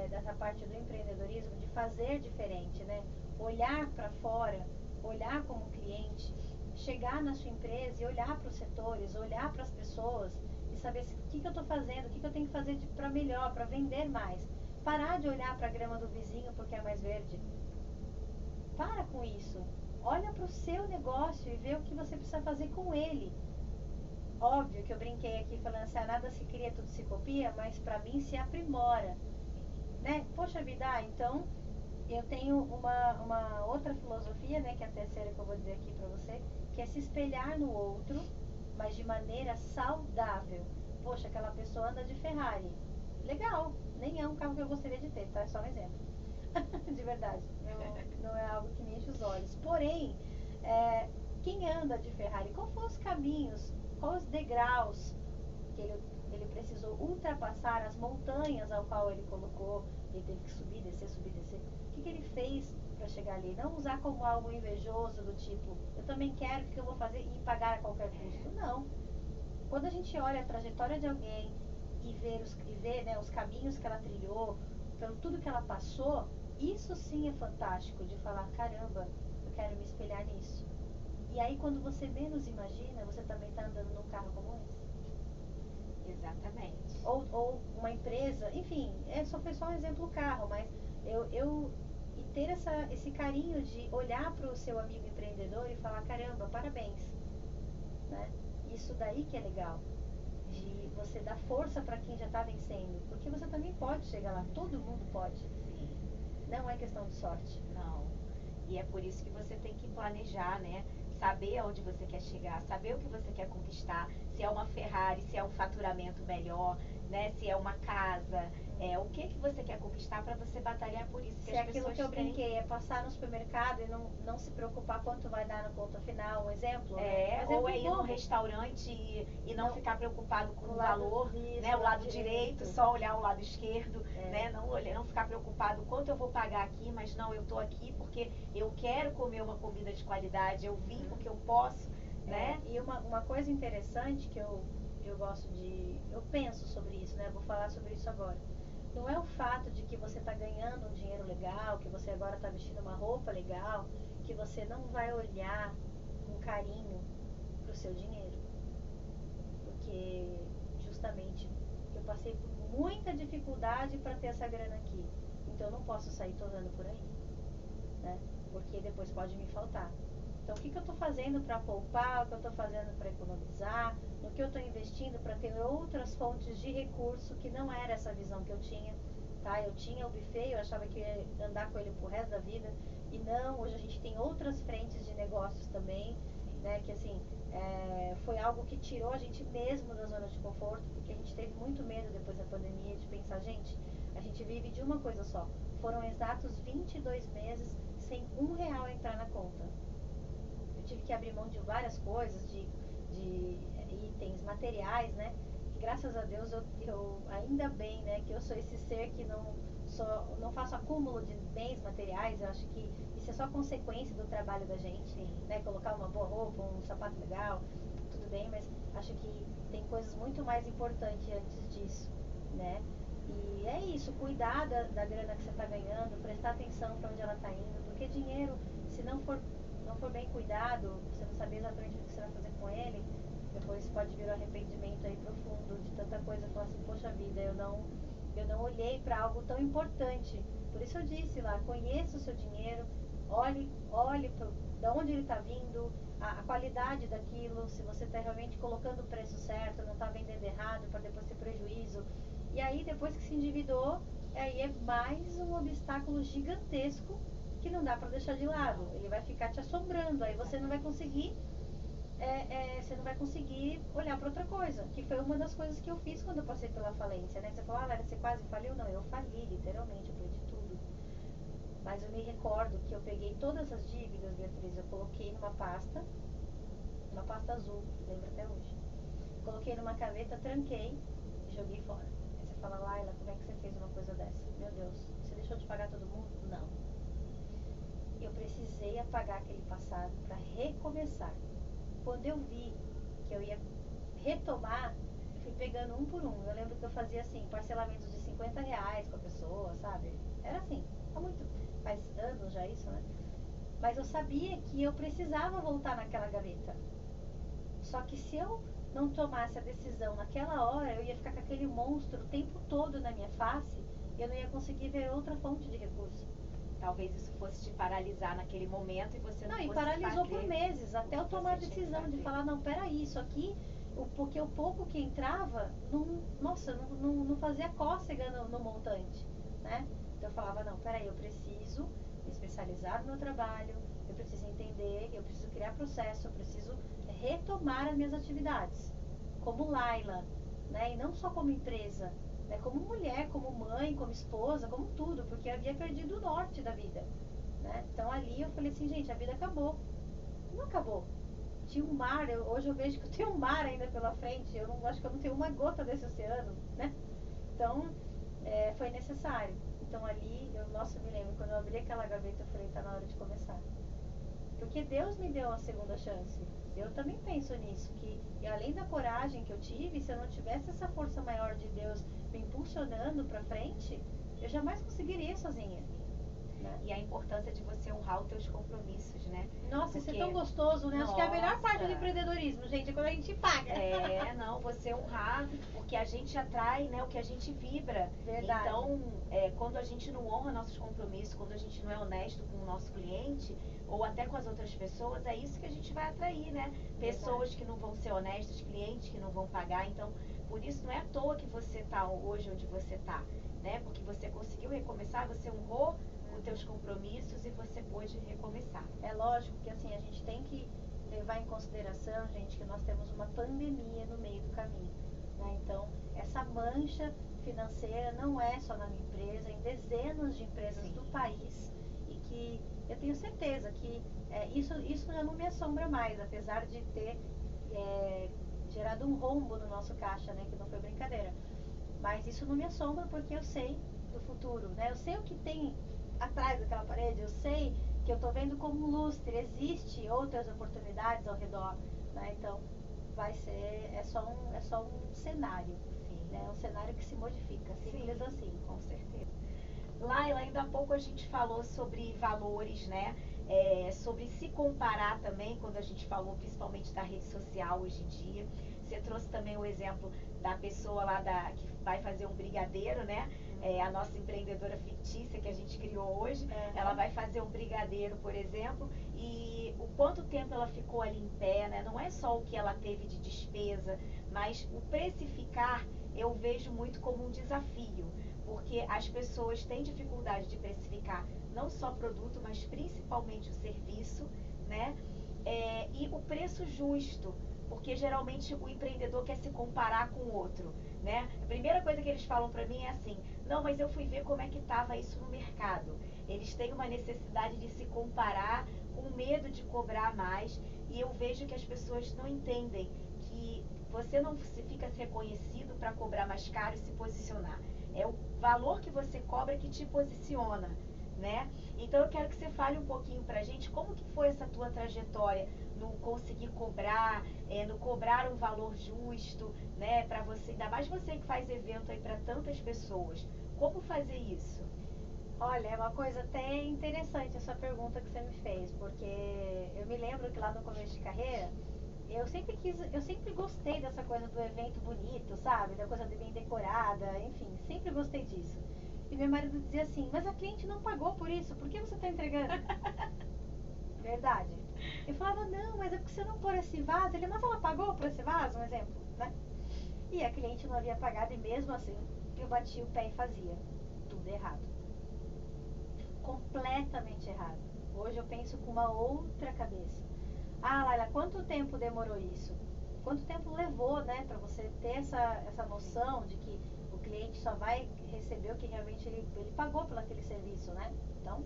dessa parte do empreendedorismo de fazer diferente, né? Olhar para fora, olhar como cliente, chegar na sua empresa e olhar para os setores, olhar para as pessoas e saber o que eu estou fazendo, o que eu tenho que fazer para melhor, para vender mais. Parar de olhar para a grama do vizinho porque é mais verde. Para com isso. Olha para o seu negócio e vê o que você precisa fazer com ele. Óbvio que eu brinquei aqui falando assim, nada se cria, tudo se copia, mas pra mim se aprimora, né? Poxa vida, então eu tenho uma outra filosofia, né, que é a terceira que eu vou dizer aqui pra você, que é se espelhar no outro, mas de maneira saudável. Poxa, aquela pessoa anda de Ferrari. Legal, nem é um carro que eu gostaria de ter, tá? É só um exemplo. De verdade, não é algo que me enche os olhos. Porém, quem anda de Ferrari, qual foram os caminhos, quais os degraus que ele precisou ultrapassar, as montanhas ao qual ele colocou, ele teve que subir, descer, subir, descer. O que ele fez para chegar ali? Não usar como algo invejoso do tipo, eu também quero, o que eu vou fazer e pagar a qualquer custo. Não. Quando a gente olha a trajetória de alguém e vê, né, os caminhos que ela trilhou, pelo tudo que ela passou, isso sim é fantástico de falar, caramba, eu quero me espelhar nisso. E aí quando você menos imagina, você também está andando num carro como esse. Exatamente. Ou uma empresa, enfim, foi só um exemplo o carro, mas e ter esse carinho de olhar para o seu amigo empreendedor e falar, caramba, parabéns, né? Isso daí que é legal, de você dar força para quem já está vencendo, porque você também pode chegar lá, todo mundo pode. Sim. Não é questão de sorte. Não. E é por isso que você tem que planejar, né? Saber aonde você quer chegar, saber o que você quer conquistar, se é uma Ferrari, se é um faturamento melhor, né? Se é uma casa, o que você quer conquistar para você batalhar por isso. Se é aquilo que eu brinquei, é passar no supermercado e não se preocupar quanto vai dar no ponto final, um exemplo? Ou é ir num restaurante e não ficar preocupado com o valor, né? O lado direito, só olhar o lado esquerdo, né? Não ficar preocupado quanto eu vou pagar aqui, mas não, eu tô aqui porque eu quero comer uma comida de qualidade, eu vim porque eu posso, né? E uma coisa interessante que eu penso sobre isso, né? Vou falar sobre isso agora. Não é o fato de que você está ganhando um dinheiro legal, que você agora está vestindo uma roupa legal, que você não vai olhar com carinho para o seu dinheiro. Porque justamente eu passei por muita dificuldade para ter essa grana aqui. Então eu não posso sair torrando por aí, né? Porque depois pode me faltar. Então, o que eu estou fazendo para poupar, o que eu estou fazendo para economizar, no que eu estou investindo para ter outras fontes de recurso, que não era essa visão que eu tinha, tá? Eu tinha o buffet, eu achava que ia andar com ele pro resto da vida, e não, hoje a gente tem outras frentes de negócios também, né? Que assim, foi algo que tirou a gente mesmo da zona de conforto, porque a gente teve muito medo depois da pandemia de pensar, gente, a gente vive de uma coisa só. Foram exatos 22 meses sem R$1 entrar na conta. Tive que abrir mão de várias coisas, de itens, materiais, né? Que graças a Deus eu ainda bem, né? Que eu sou esse ser que não faço acúmulo de bens materiais. Eu acho que isso é só consequência do trabalho da gente, né? Colocar uma boa roupa, um sapato legal, tudo bem, mas acho que tem coisas muito mais importantes antes disso, né? E é isso, cuidar da grana que você está ganhando, prestar atenção para onde ela está indo, porque dinheiro, se não for bem cuidado, você não saber exatamente o que você vai fazer com ele, depois pode vir um arrependimento aí profundo de tanta coisa, falar assim, poxa vida, eu não olhei para algo tão importante. Por isso eu disse lá, conheça o seu dinheiro, olhe de onde ele está vindo, a qualidade daquilo, se você está realmente colocando o preço certo, não está vendendo errado para depois ter prejuízo. E aí depois que se endividou, aí é mais um obstáculo gigantesco que não dá para deixar de lado. Ele vai ficar te assombrando, aí você não vai conseguir olhar para outra coisa, que foi uma das coisas que eu fiz quando eu passei pela falência, né? Você falou, Lara, você quase faliu? Não, eu fali, literalmente, eu perdi tudo. Mas eu me recordo que eu peguei todas as dívidas, Beatriz, eu coloquei numa pasta azul, lembro até hoje. Coloquei numa gaveta, tranquei e joguei fora. Aí você fala, Laila, como é que você fez uma coisa dessa? Meu Deus, você deixou de pagar todo mundo? Não. Eu precisei apagar aquele passado para recomeçar. Quando eu vi que eu ia retomar, eu fui pegando um por um. Eu lembro que eu fazia assim, parcelamentos de R$50 com a pessoa, sabe? Era assim, faz anos já isso, né? Mas eu sabia que eu precisava voltar naquela gaveta. Só que se eu não tomasse a decisão naquela hora, eu ia ficar com aquele monstro o tempo todo na minha face e eu não ia conseguir ver outra fonte de recurso. Talvez isso fosse te paralisar naquele momento e você não fosse e paralisou por meses, até eu tomar a decisão de de falar, não, peraí, isso aqui, porque o pouco que entrava, não fazia cócega no montante, né? Então eu falava, não, peraí, eu preciso me especializar no meu trabalho, eu preciso entender, eu preciso criar processo, eu preciso retomar as minhas atividades, como Laila, né? E não só como empresa, né? Como mulher, como mãe, como esposa, como tudo, porque eu havia perdido o norte da vida, né? Então ali eu falei assim, gente, a vida acabou. Não acabou. Tinha um mar, hoje eu vejo que eu tenho um mar ainda pela frente, eu não acho que eu não tenho uma gota desse oceano, né? Então, foi necessário. Então ali, nossa, eu me lembro, quando eu abri aquela gaveta, eu falei, tá na hora de começar. Porque Deus me deu uma segunda chance. Eu também penso nisso, que além da coragem que eu tive, se eu não tivesse essa força maior de Deus me impulsionando pra frente, eu jamais conseguiria sozinha. né? E a importância de você honrar os teus compromissos, né? Nossa, isso é Porque- tão gostoso, né? Acho que é a melhor parte do Nossa. empreendedorismo, gente, é quando a gente paga. Não, você honrar, porque a gente atrai, né, o que a gente vibra. Verdade. Então, quando a gente não honra nossos compromissos, quando a gente não é honesto com o nosso cliente, ou até com as outras pessoas, é isso que a gente vai atrair, né? Pessoas que não vão ser honestas, clientes que não vão pagar. Então, por isso não é à toa que você está hoje onde você está, né? Porque você conseguiu recomeçar, você honrou os teus compromissos e você pôde recomeçar. É lógico que assim, a gente tem que levar em consideração, gente, que nós temos uma pandemia no meio do caminho, né? Então, essa mancha financeira não é só na minha empresa, em dezenas de empresas Sim. do país, e que eu tenho certeza que isso já não me assombra mais, apesar de ter gerado um rombo no nosso caixa, né? Que não foi brincadeira. Mas isso não me assombra porque eu sei do futuro, né? Eu sei o que tem atrás daquela parede, eu sei que eu tô vendo como um lustre, existe outras oportunidades ao redor, né? Então, é só um cenário, Sim. né? Um cenário que se modifica, simples Sim, assim. com certeza. Laila, ainda há pouco a gente falou sobre valores, né? Sobre se comparar também, quando a gente falou principalmente da rede social hoje em dia. Você trouxe também o exemplo da pessoa lá que vai fazer um brigadeiro, né? A nossa empreendedora fictícia que a gente criou hoje, ela vai fazer um brigadeiro, por exemplo, e o quanto tempo ela ficou ali em pé, né? Não é só o que ela teve de despesa, mas o precificar eu vejo muito como um desafio, porque as pessoas têm dificuldade de precificar não só produto, mas principalmente o serviço, né? E o preço justo, porque geralmente o empreendedor quer se comparar com o outro, né? A primeira coisa que eles falam para mim é assim: não, mas eu fui ver como é que estava isso no mercado. Eles têm uma necessidade de se comparar, com medo de cobrar mais, e eu vejo que as pessoas não entendem que você não fica reconhecido para cobrar mais caro e se posicionar. É o valor que você cobra que te posiciona, né? Então eu quero que você fale um pouquinho pra gente como que foi essa tua trajetória no conseguir cobrar, no cobrar um valor justo, né, para você, ainda mais você que faz evento aí para tantas pessoas. Como fazer isso? Olha, é uma coisa até interessante essa pergunta que você me fez, porque eu me lembro que lá no começo de carreira, eu sempre gostei dessa coisa do evento bonito, sabe? Da coisa bem decorada, enfim, sempre gostei disso. E meu marido dizia assim: mas a cliente não pagou por isso, por que você está entregando? Verdade. Eu falava: não, mas é porque você não pôr esse vaso. Ele: mas ela pagou por esse vaso, um exemplo, né? E a cliente não havia pagado, e mesmo assim eu batia o pé e fazia tudo errado. Completamente errado. Hoje eu penso com uma outra cabeça. Ah, Laila, quanto tempo demorou isso? Quanto tempo levou, né, para você ter essa noção de que o cliente só vai receber o que realmente ele pagou pelo aquele serviço, né? Então,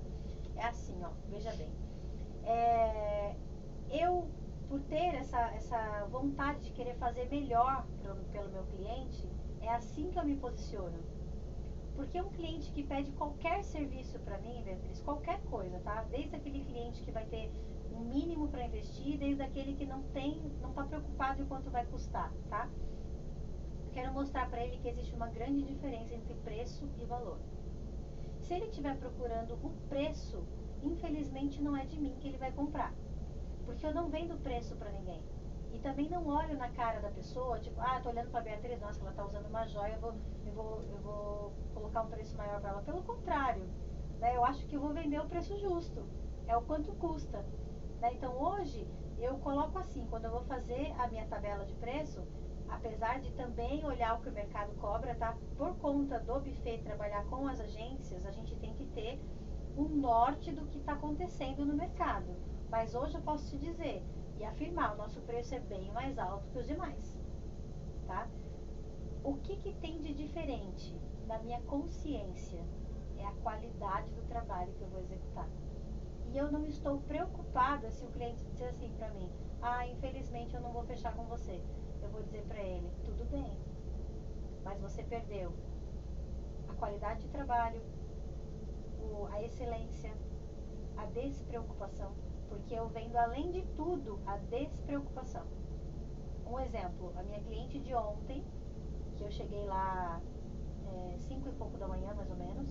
é assim, ó, veja bem. Eu, por ter essa vontade de querer fazer melhor pelo meu cliente, é assim que eu me posiciono. Porque um cliente que pede qualquer serviço para mim, Beatriz, qualquer coisa, tá? Desde aquele cliente que vai ter um mínimo para investir, desde aquele que não está preocupado em quanto vai custar, tá? Eu quero mostrar para ele que existe uma grande diferença entre preço e valor. Se ele estiver procurando o preço, infelizmente não é de mim que ele vai comprar. Porque eu não vendo preço para ninguém. E também não olho na cara da pessoa, tipo, tô olhando pra Beatriz, nossa, ela tá usando uma joia, eu vou colocar um preço maior para ela. Pelo contrário, né, eu acho que eu vou vender o preço justo, é o quanto custa. Né? Então hoje eu coloco assim, quando eu vou fazer a minha tabela de preço, apesar de também olhar o que o mercado cobra, tá? Por conta do buffet trabalhar com as agências, a gente tem que ter um norte do que está acontecendo no mercado. Mas hoje eu posso te dizer e afirmar, o nosso preço é bem mais alto que os demais, tá? O que tem de diferente na minha consciência é a qualidade do trabalho que eu vou executar. E eu não estou preocupada se o cliente disser assim para mim: infelizmente eu não vou fechar com você. Eu vou dizer para ele: tudo bem, mas você perdeu a qualidade de trabalho, a excelência, a despreocupação. Porque eu vendo, além de tudo, a despreocupação. Um exemplo, a minha cliente de ontem, que eu cheguei lá 5 e pouco da manhã, mais ou menos.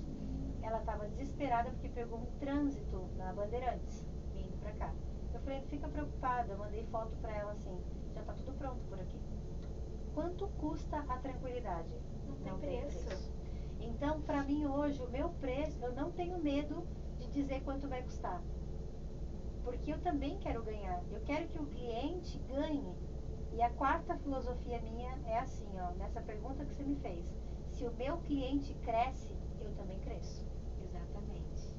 Ela estava desesperada porque pegou um trânsito na Bandeirantes, vindo pra cá. Eu falei, não fica preocupada, eu mandei foto pra ela assim, já tá tudo pronto por aqui. Quanto custa a tranquilidade? Não tem preço. Então, pra mim hoje, o meu preço, eu não tenho medo de dizer quanto vai custar. Porque eu também quero ganhar. Eu quero que o cliente ganhe. E a quarta filosofia minha é assim, ó, nessa pergunta que você me fez. Se o meu cliente cresce, eu também cresço. Exatamente.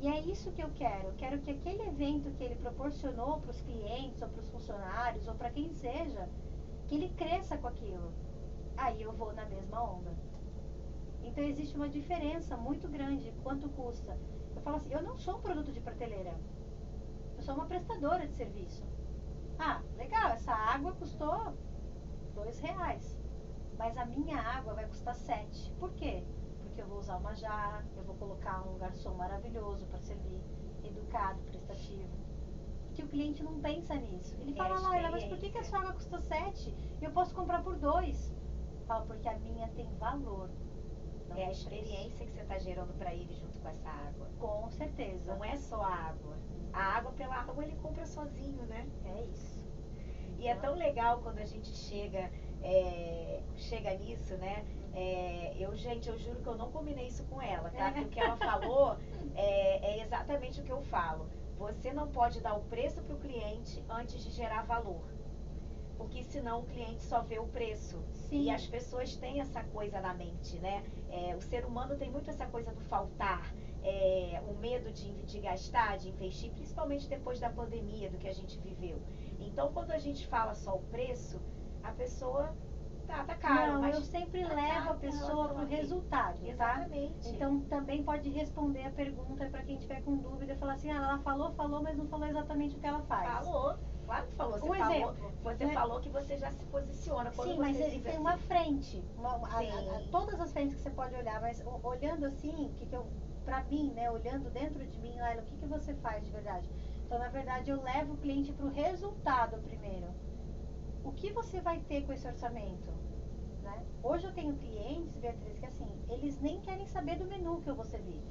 E é isso que eu quero. Eu quero que aquele evento que ele proporcionou para os clientes, ou para os funcionários, ou para quem seja, que ele cresça com aquilo. Aí eu vou na mesma onda. Então existe uma diferença muito grande. Quanto custa? Eu falo assim, eu não sou um produto de prateleira. Eu sou uma prestadora de serviço. Ah, legal, essa água custou R$2. Mas a minha água vai custar 7. Por quê? Porque eu vou usar uma jarra, eu vou colocar um garçom maravilhoso para servir, educado, prestativo. Que o cliente não pensa nisso. Ele fala, Laila, mas por que a sua água custa 7 e eu posso comprar por 2? Fala, porque a minha tem valor. É a experiência que você está gerando para ele junto com essa água. Com certeza. Não é só a água. A água pela água ele compra sozinho, né? É isso. E é tão legal quando a gente chega nisso, né? Eu juro que eu não combinei isso com ela, tá? Porque o que ela falou é exatamente o que eu falo. Você não pode dar o preço para o cliente antes de gerar valor. Porque senão o cliente só vê o preço. Sim. E as pessoas têm essa coisa na mente, né? O ser humano tem muito essa coisa do faltar, o medo de gastar, de investir, principalmente depois da pandemia, do que a gente viveu. Então, quando a gente fala só o preço, a pessoa tá caro. Não, mas eu sempre levo a pessoa pro resultado, tá? Exatamente. Então, também pode responder a pergunta para quem tiver com dúvida, falar assim, ela falou, mas não falou exatamente o que ela faz. Falou. Claro que falou. Você falou que você já se posiciona. Quando sim, você mas ele diz tem assim, uma frente. Todas as frentes que você pode olhar, mas olhando assim, pra mim, né, olhando dentro de mim, Laila, o que você faz de verdade? Então, na verdade, eu levo o cliente pro resultado primeiro. O que você vai ter com esse orçamento? Né? Hoje eu tenho clientes, Beatriz, que assim, eles nem querem saber do menu que eu vou servir.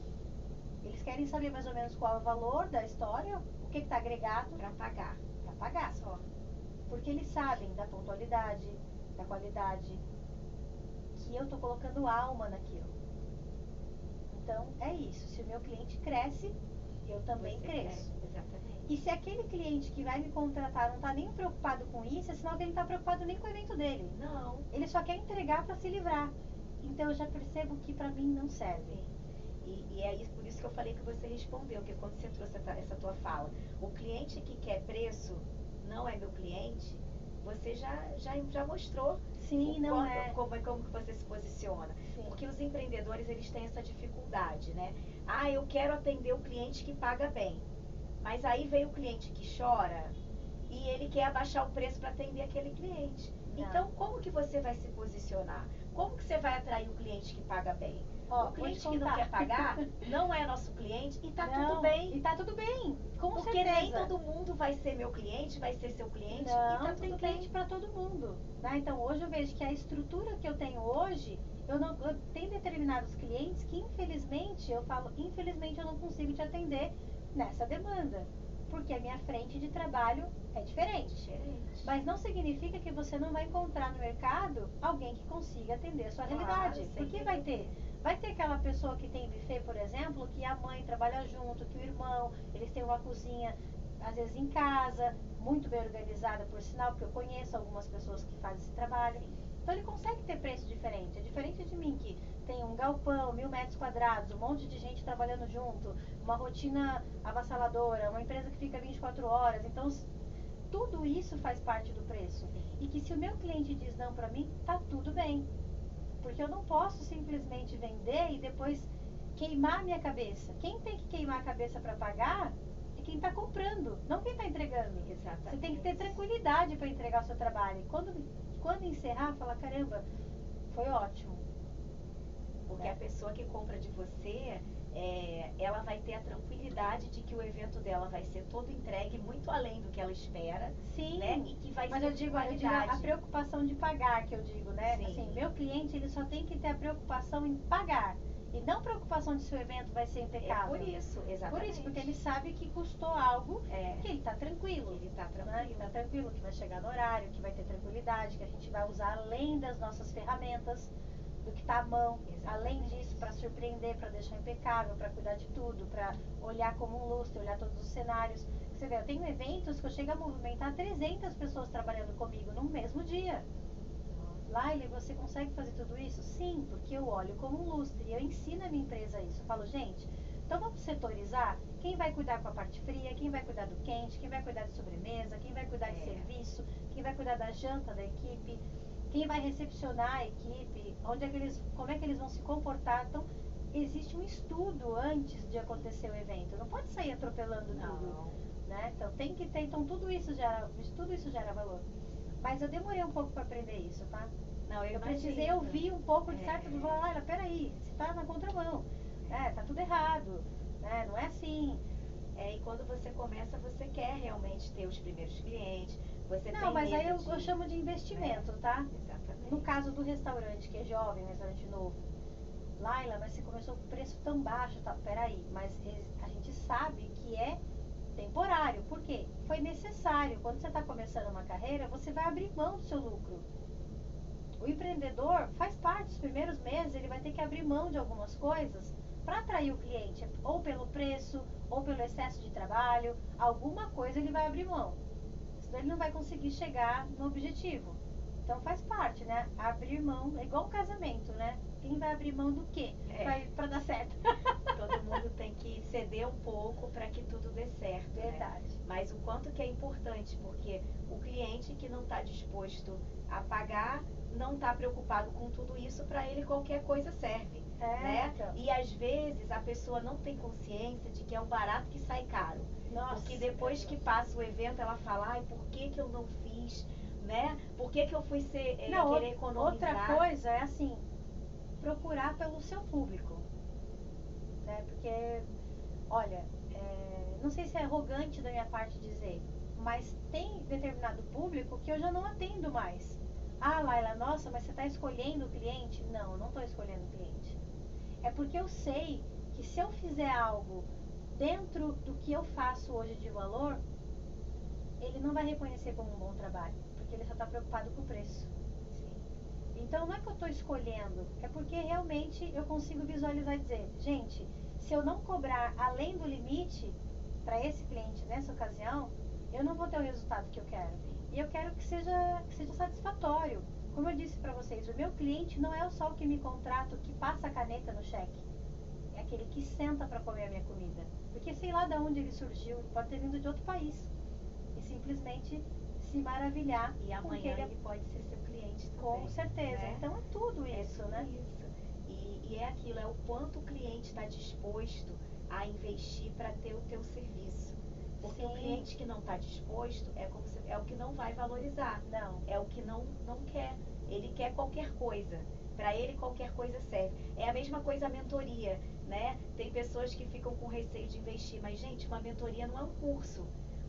Eles querem saber mais ou menos qual é o valor da história, o que está agregado para pagar. Para pagar só. Porque eles sabem da pontualidade, da qualidade, que eu estou colocando alma naquilo. Então, é isso. Se o meu cliente cresce, eu também cresço. Exatamente. E se aquele cliente que vai me contratar não está nem preocupado com isso, é sinal que ele não está preocupado nem com o evento dele. Não. Ele só quer entregar para se livrar. Então eu já percebo que para mim não serve. E é isso, por isso que eu falei que você respondeu, porque quando você trouxe essa tua fala, o cliente que quer preço não é meu cliente, você já mostrou. Sim, como que você se posiciona. Sim. Porque os empreendedores, eles têm essa dificuldade, né? Ah, eu quero atender o cliente que paga bem. Mas aí vem o cliente que chora e ele quer abaixar o preço para atender aquele cliente. Não. Então, como que você vai se posicionar? Como que você vai atrair o cliente que paga bem? O cliente que não quer pagar não é nosso cliente e tá tudo bem. E tá tudo bem, com Porque certeza. nem todo mundo vai ser meu cliente, vai ser seu cliente não, e tá tem tudo cliente bem. para todo mundo. Né? Então, hoje eu vejo que a estrutura que eu tenho hoje, eu tenho determinados clientes que, infelizmente, eu não consigo te atender nessa demanda. Porque a minha frente de trabalho é diferente. Mas não significa que você não vai encontrar no mercado alguém que consiga atender a sua realidade. Porque vai ter. Vai ter aquela pessoa que tem buffet, por exemplo, que a mãe trabalha junto, que o irmão, eles têm uma cozinha, às vezes em casa, muito bem organizada, por sinal, porque eu conheço algumas pessoas que fazem esse trabalho. Então ele consegue ter preço diferente. É diferente de mim, que tem um galpão, 1000 metros quadrados, um monte de gente trabalhando junto, uma rotina avassaladora, uma empresa que fica 24 horas. Então, tudo isso faz parte do preço. E que se o meu cliente diz não pra mim, tá tudo bem. Porque eu não posso simplesmente vender e depois queimar minha cabeça. Quem tem que queimar a cabeça para pagar é quem está comprando, não quem está entregando. Exatamente. Você tem que ter tranquilidade para entregar o seu trabalho. E quando encerrar, falar, caramba, foi ótimo. Porque a pessoa que compra de você, ela vai ter a tranquilidade de que o evento dela vai ser todo entregue muito além do que ela espera. Sim, né? E que vai mas ser eu de digo qualidade. a preocupação de pagar, que eu digo, né? Sim. Assim, meu cliente, ele só tem que ter a preocupação em pagar. E não preocupação de se o evento vai ser impecável. É por isso, exatamente. Por isso, porque ele sabe que custou algo que ele tá tranquilo. Que ele tá tranquilo. Né? Que tá tranquilo, que vai chegar no horário, que vai ter tranquilidade, que a gente vai usar além das nossas ferramentas, do que tá à mão. Exatamente. Além disso, para surpreender, para deixar impecável, para cuidar de tudo, para olhar como um lustre, olhar todos os cenários. Você vê, eu tenho eventos que eu chego a movimentar 300 pessoas trabalhando comigo no mesmo dia. Laila, você consegue fazer tudo isso? Sim, porque eu olho como um lustre e eu ensino a minha empresa isso. Eu falo, gente, então vamos setorizar quem vai cuidar com a parte fria, quem vai cuidar do quente, quem vai cuidar de sobremesa, quem vai cuidar de serviço, quem vai cuidar da janta da equipe, quem vai recepcionar a equipe, como é que eles vão se comportar. Então, existe um estudo antes de acontecer o evento. Não pode sair atropelando tudo. Né? Então, tem que ter, então tudo isso gera valor. Mas eu demorei um pouco para aprender isso, tá? Não, eu precisei ouvir um pouco de certo, falar, olha, peraí, você tá na contramão, tá tudo errado, né? Não é assim. E quando você começa, você quer realmente ter os primeiros clientes, você não, tem mas aí eu de... chamo de investimento, tá? Exatamente. No caso do restaurante, que é jovem, um restaurante novo, Laila, mas você começou com preço tão baixo, tá? Peraí, mas a gente sabe que é temporário. Por quê? Foi necessário. Quando você está começando uma carreira, você vai abrir mão do seu lucro. O empreendedor faz parte dos primeiros meses, ele vai ter que abrir mão de algumas coisas para atrair o cliente, ou pelo preço, ou pelo excesso de trabalho, alguma coisa ele vai abrir mão. Senão ele não vai conseguir chegar no objetivo. Então faz parte, né? Abrir mão, é igual um casamento, né? Quem vai abrir mão do quê para dar certo? Todo mundo tem que ceder um pouco para que tudo dê certo. Verdade. Né? Mas o quanto que é importante, porque o cliente que não está disposto a pagar, não está preocupado com tudo isso, para ele qualquer coisa serve. Né? Então. E às vezes a pessoa não tem consciência de que é um barato que sai caro. Nossa, porque depois que passa o evento, ela fala, ai, por que eu não fiz? Né? Por que eu fui querer economizar? Outra coisa é assim, procurar pelo seu público. Né? Porque, olha, não sei se é arrogante da minha parte dizer, mas tem determinado público que eu já não atendo mais. Ah, Laila, nossa, mas você está escolhendo o cliente? Não, eu não estou escolhendo o cliente. É porque eu sei que se eu fizer algo dentro do que eu faço hoje de valor, ele não vai reconhecer como um bom trabalho, porque ele só está preocupado com o preço. Sim. Então não é que eu estou escolhendo, é porque realmente eu consigo visualizar e dizer, gente, se eu não cobrar além do limite para esse cliente nessa ocasião, eu não vou ter o resultado que eu quero. E eu quero que seja satisfatório. Como eu disse para vocês, o meu cliente não é só o que me contrata, o que passa a caneta no cheque. É aquele que senta para comer a minha comida. Porque sei lá de onde ele surgiu, pode ter vindo de outro país. E simplesmente se maravilhar. E amanhã ele pode ser seu cliente também. Com certeza. Né? Então é tudo isso, tudo né? Isso. E é aquilo, é o quanto o cliente está disposto a investir para ter o teu serviço. Porque Sim. o cliente que não está disposto é o que não vai valorizar. Não. É o que não quer. Ele quer qualquer coisa. Para ele qualquer coisa serve. É a mesma coisa a mentoria, né? Tem pessoas que ficam com receio de investir, mas gente, uma mentoria não é um curso.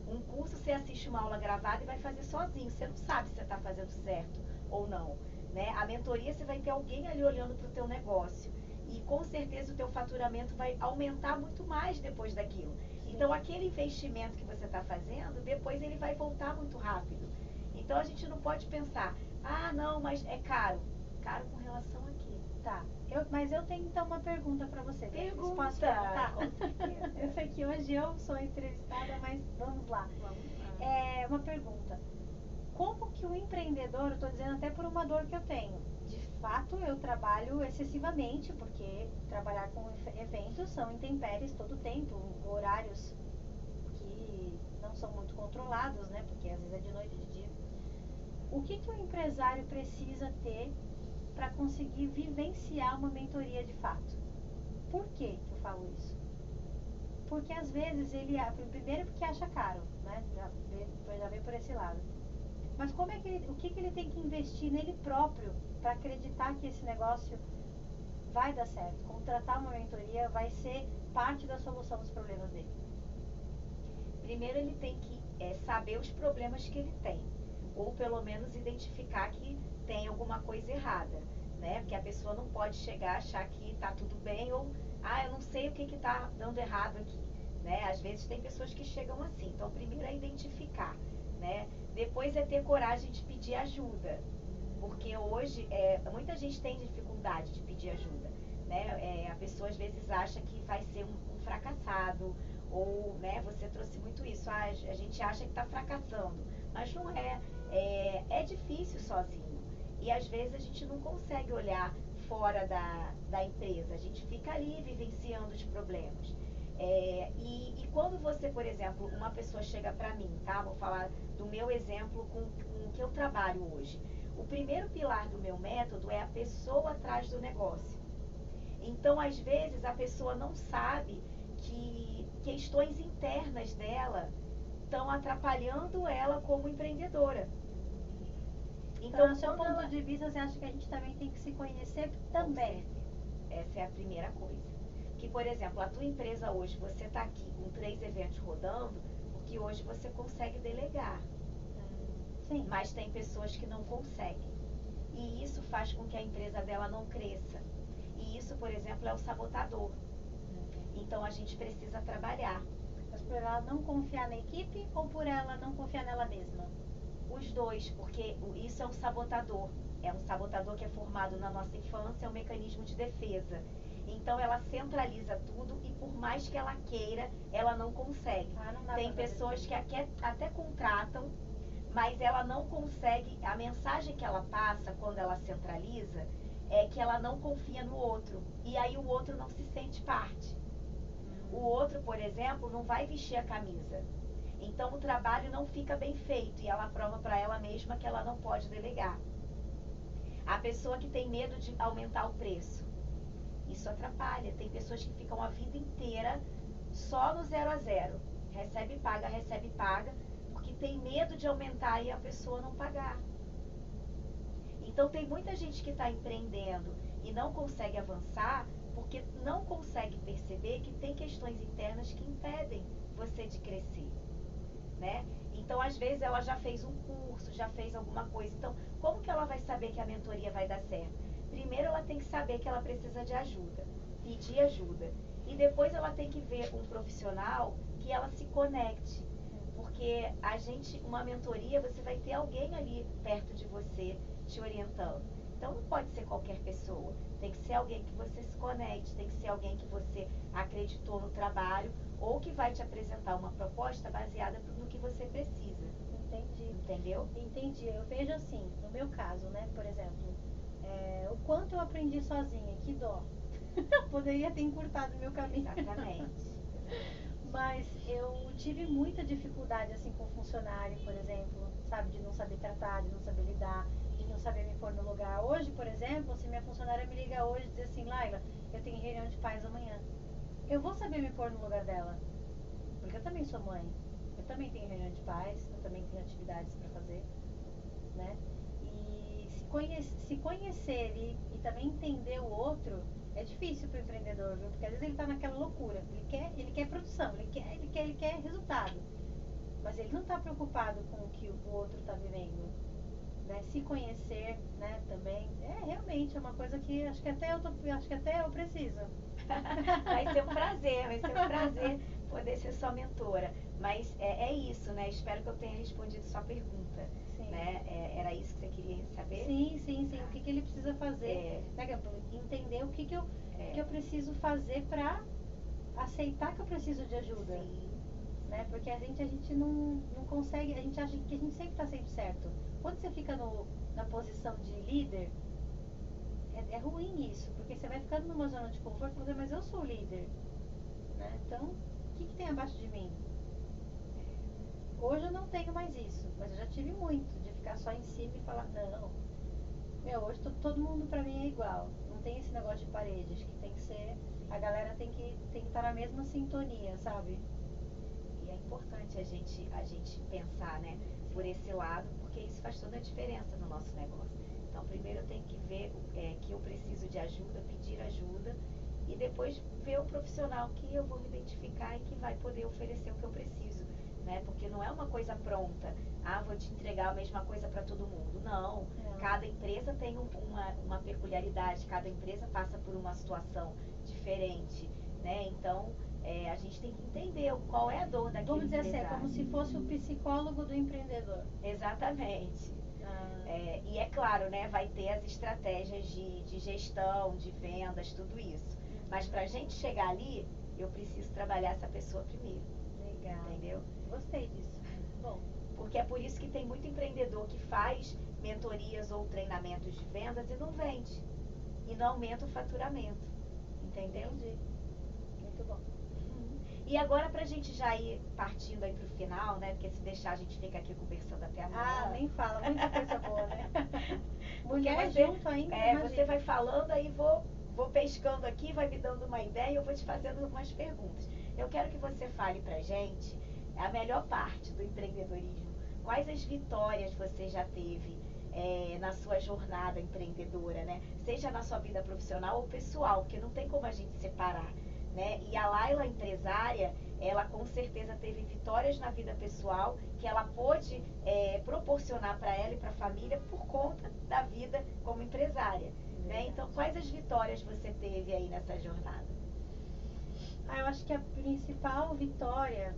Um curso você assiste uma aula gravada e vai fazer sozinho. Você não sabe se você está fazendo certo ou não. Né? A mentoria você vai ter alguém ali olhando para o teu negócio. E com certeza o teu faturamento vai aumentar muito mais depois daquilo. Sim. Então aquele investimento que você está fazendo, depois ele vai voltar muito rápido. Então a gente não pode pensar, ah não, mas é caro. Caro com relação a quê? Tá. Mas eu tenho então uma pergunta para você. Pergunta. Posso perguntar? Com certeza. Eu sei que hoje eu sou entrevistada, mas vamos lá. Vamos lá. Uma pergunta. Como que o empreendedor, eu estou dizendo até por uma dor que eu tenho, de fato eu trabalho excessivamente, porque trabalhar com eventos são intempéries todo o tempo, horários que não são muito controlados, né? Porque às vezes é de noite, de dia. O que o empresário precisa ter para conseguir vivenciar uma mentoria de fato? Por que eu falo isso? Porque às vezes primeiro porque acha caro, né? Já vem por esse lado. Mas o que ele tem que investir nele próprio para acreditar que esse negócio vai dar certo. Contratar uma mentoria vai ser parte da solução dos problemas dele. Primeiro ele tem que saber os problemas que ele tem, ou pelo menos identificar que tem alguma coisa errada, né? Porque a pessoa não pode chegar a achar que tá tudo bem, ou eu não sei o que tá dando errado aqui, né? Às vezes tem pessoas que chegam assim. Então primeiro é identificar, né? Depois é ter coragem de pedir ajuda, porque hoje muita gente tem dificuldade de pedir ajuda, né? A pessoa às vezes acha que vai ser um fracassado, ou, né, você trouxe muito isso, a gente acha que está fracassando, mas não é. É difícil sozinho, e às vezes a gente não consegue olhar fora da empresa, a gente fica ali vivenciando os problemas. E quando você, por exemplo, uma pessoa chega para mim, tá? Vou falar do meu exemplo com o que eu trabalho hoje. O primeiro pilar do meu método é a pessoa atrás do negócio. Então, às vezes, a pessoa não sabe que questões internas dela estão atrapalhando ela como empreendedora. Então, do seu ponto de vista, você acha que a gente também tem que se conhecer também? Essa é a primeira coisa. Que, por exemplo, a tua empresa hoje, você está aqui com 3 eventos rodando, porque hoje você consegue delegar. Sim. Mas tem pessoas que não conseguem. E isso faz com que a empresa dela não cresça. E isso, por exemplo, é o sabotador. Então a gente precisa trabalhar. Mas por ela não confiar na equipe ou por ela não confiar nela mesma? Os dois, porque isso é um sabotador. É um sabotador que é formado na nossa infância, é um mecanismo de defesa. Então ela centraliza tudo e por mais que ela queira, ela não consegue. Tem pessoas que até contratam, mas ela não consegue. A mensagem que ela passa quando ela centraliza é que ela não confia no outro. E aí o outro não se sente parte. O outro, por exemplo, não vai vestir a camisa. Então o trabalho não fica bem feito e ela prova para ela mesma que ela não pode delegar. A pessoa que tem medo de aumentar o preço, isso atrapalha. Tem pessoas que ficam a vida inteira só no 0 a 0. Recebe, paga, porque tem medo de aumentar e a pessoa não pagar. Então tem muita gente que está empreendendo e não consegue avançar porque não consegue perceber que tem questões internas que impedem você de crescer, né? Então às vezes ela já fez um curso, já fez alguma coisa. Então como que ela vai saber que a mentoria vai dar certo? Primeiro ela tem que saber que ela precisa de ajuda, pedir ajuda. E depois ela tem que ver um profissional que ela se conecte. Porque uma mentoria, você vai ter alguém ali perto de você te orientando. Então não pode ser qualquer pessoa. Tem que ser alguém que você se conecte, tem que ser alguém que você acreditou no trabalho ou que vai te apresentar uma proposta baseada no que você precisa. Entendi. Entendeu? Entendi. Eu vejo assim, no meu caso, né, por exemplo, o quanto eu aprendi sozinha, que dó. Poderia ter encurtado o meu caminho. Exatamente. Mas eu tive muita dificuldade assim com funcionário, por exemplo, sabe, de não saber tratar, de não saber lidar, de não saber me pôr no lugar. Hoje, por exemplo, se minha funcionária me liga hoje e diz assim, Laila, eu tenho reunião de pais amanhã, eu vou saber me pôr no lugar dela, porque eu também sou mãe, eu também tenho reunião de pais, eu também tenho atividades para fazer, né? E se conhecer e também entender o outro é difícil para o empreendedor, viu? Porque às vezes ele está naquela loucura, ele quer produção, ele quer resultado, mas ele não está preocupado com o que o outro está vivendo, né? Se conhecer, né? Também realmente é uma coisa que acho que até eu preciso. Vai ser um prazer poder ser sua mentora. Mas é isso, né? Espero que eu tenha respondido sua pergunta. Sim. Né? Era isso que você queria saber? Sim. O que ele precisa fazer, né? Entender o que eu preciso fazer para aceitar que eu preciso de ajuda. Sim. Né? Porque a gente não consegue, a gente acha que a gente sempre está sempre certo. Quando você fica na posição de líder, é ruim isso, porque você vai ficando numa zona de conforto e falando, mas eu sou o líder, né? Então, o que tem abaixo de mim? Hoje eu não tenho mais isso, mas eu já tive muito, de ficar só em cima e falar, não, hoje todo mundo pra mim é igual, não tem esse negócio de parede, acho que tem que ser, a galera tem que estar na mesma sintonia, sabe? E é importante a gente pensar, né, por esse lado, porque isso faz toda a diferença no nosso negócio. Então, primeiro eu tenho que ver que eu preciso preciso de ajuda, pedir ajuda e depois ver o profissional que eu vou me identificar e que vai poder oferecer o que eu preciso, né? Porque não é uma coisa pronta. Ah, vou te entregar a mesma coisa para todo mundo. Não. Cada empresa tem uma peculiaridade, cada empresa passa por uma situação diferente, né? Então, a gente tem que entender qual é a dor daquele Vamos dizer assim, é empresário. como se fosse o psicólogo do empreendedor. Exatamente. E é claro, né, vai ter as estratégias de gestão, de vendas, tudo isso. Mas para a gente chegar ali, eu preciso trabalhar essa pessoa primeiro. Legal. Entendeu? Gostei disso. Bom. Porque é por isso que tem muito empreendedor que faz mentorias ou treinamentos de vendas e não vende. E não aumenta o faturamento. Entendeu? Entendi. Muito bom. E agora pra gente já ir partindo aí pro final, né? Porque se deixar a gente fica aqui conversando até amanhã. Ah, nem fala, muita coisa boa, né? Mulher junto ainda, você vai falando aí, vou pescando aqui, vai me dando uma ideia e eu vou te fazendo algumas perguntas. Eu quero que você fale pra gente a melhor parte do empreendedorismo. Quais as vitórias você já teve na sua jornada empreendedora, né? Seja na sua vida profissional ou pessoal, porque não tem como a gente separar. Né? E a Laila empresária, ela com certeza teve vitórias na vida pessoal que ela pôde proporcionar para ela e para a família por conta da vida como empresária. Né? Então, quais as vitórias você teve aí nessa jornada? Eu acho que a principal vitória,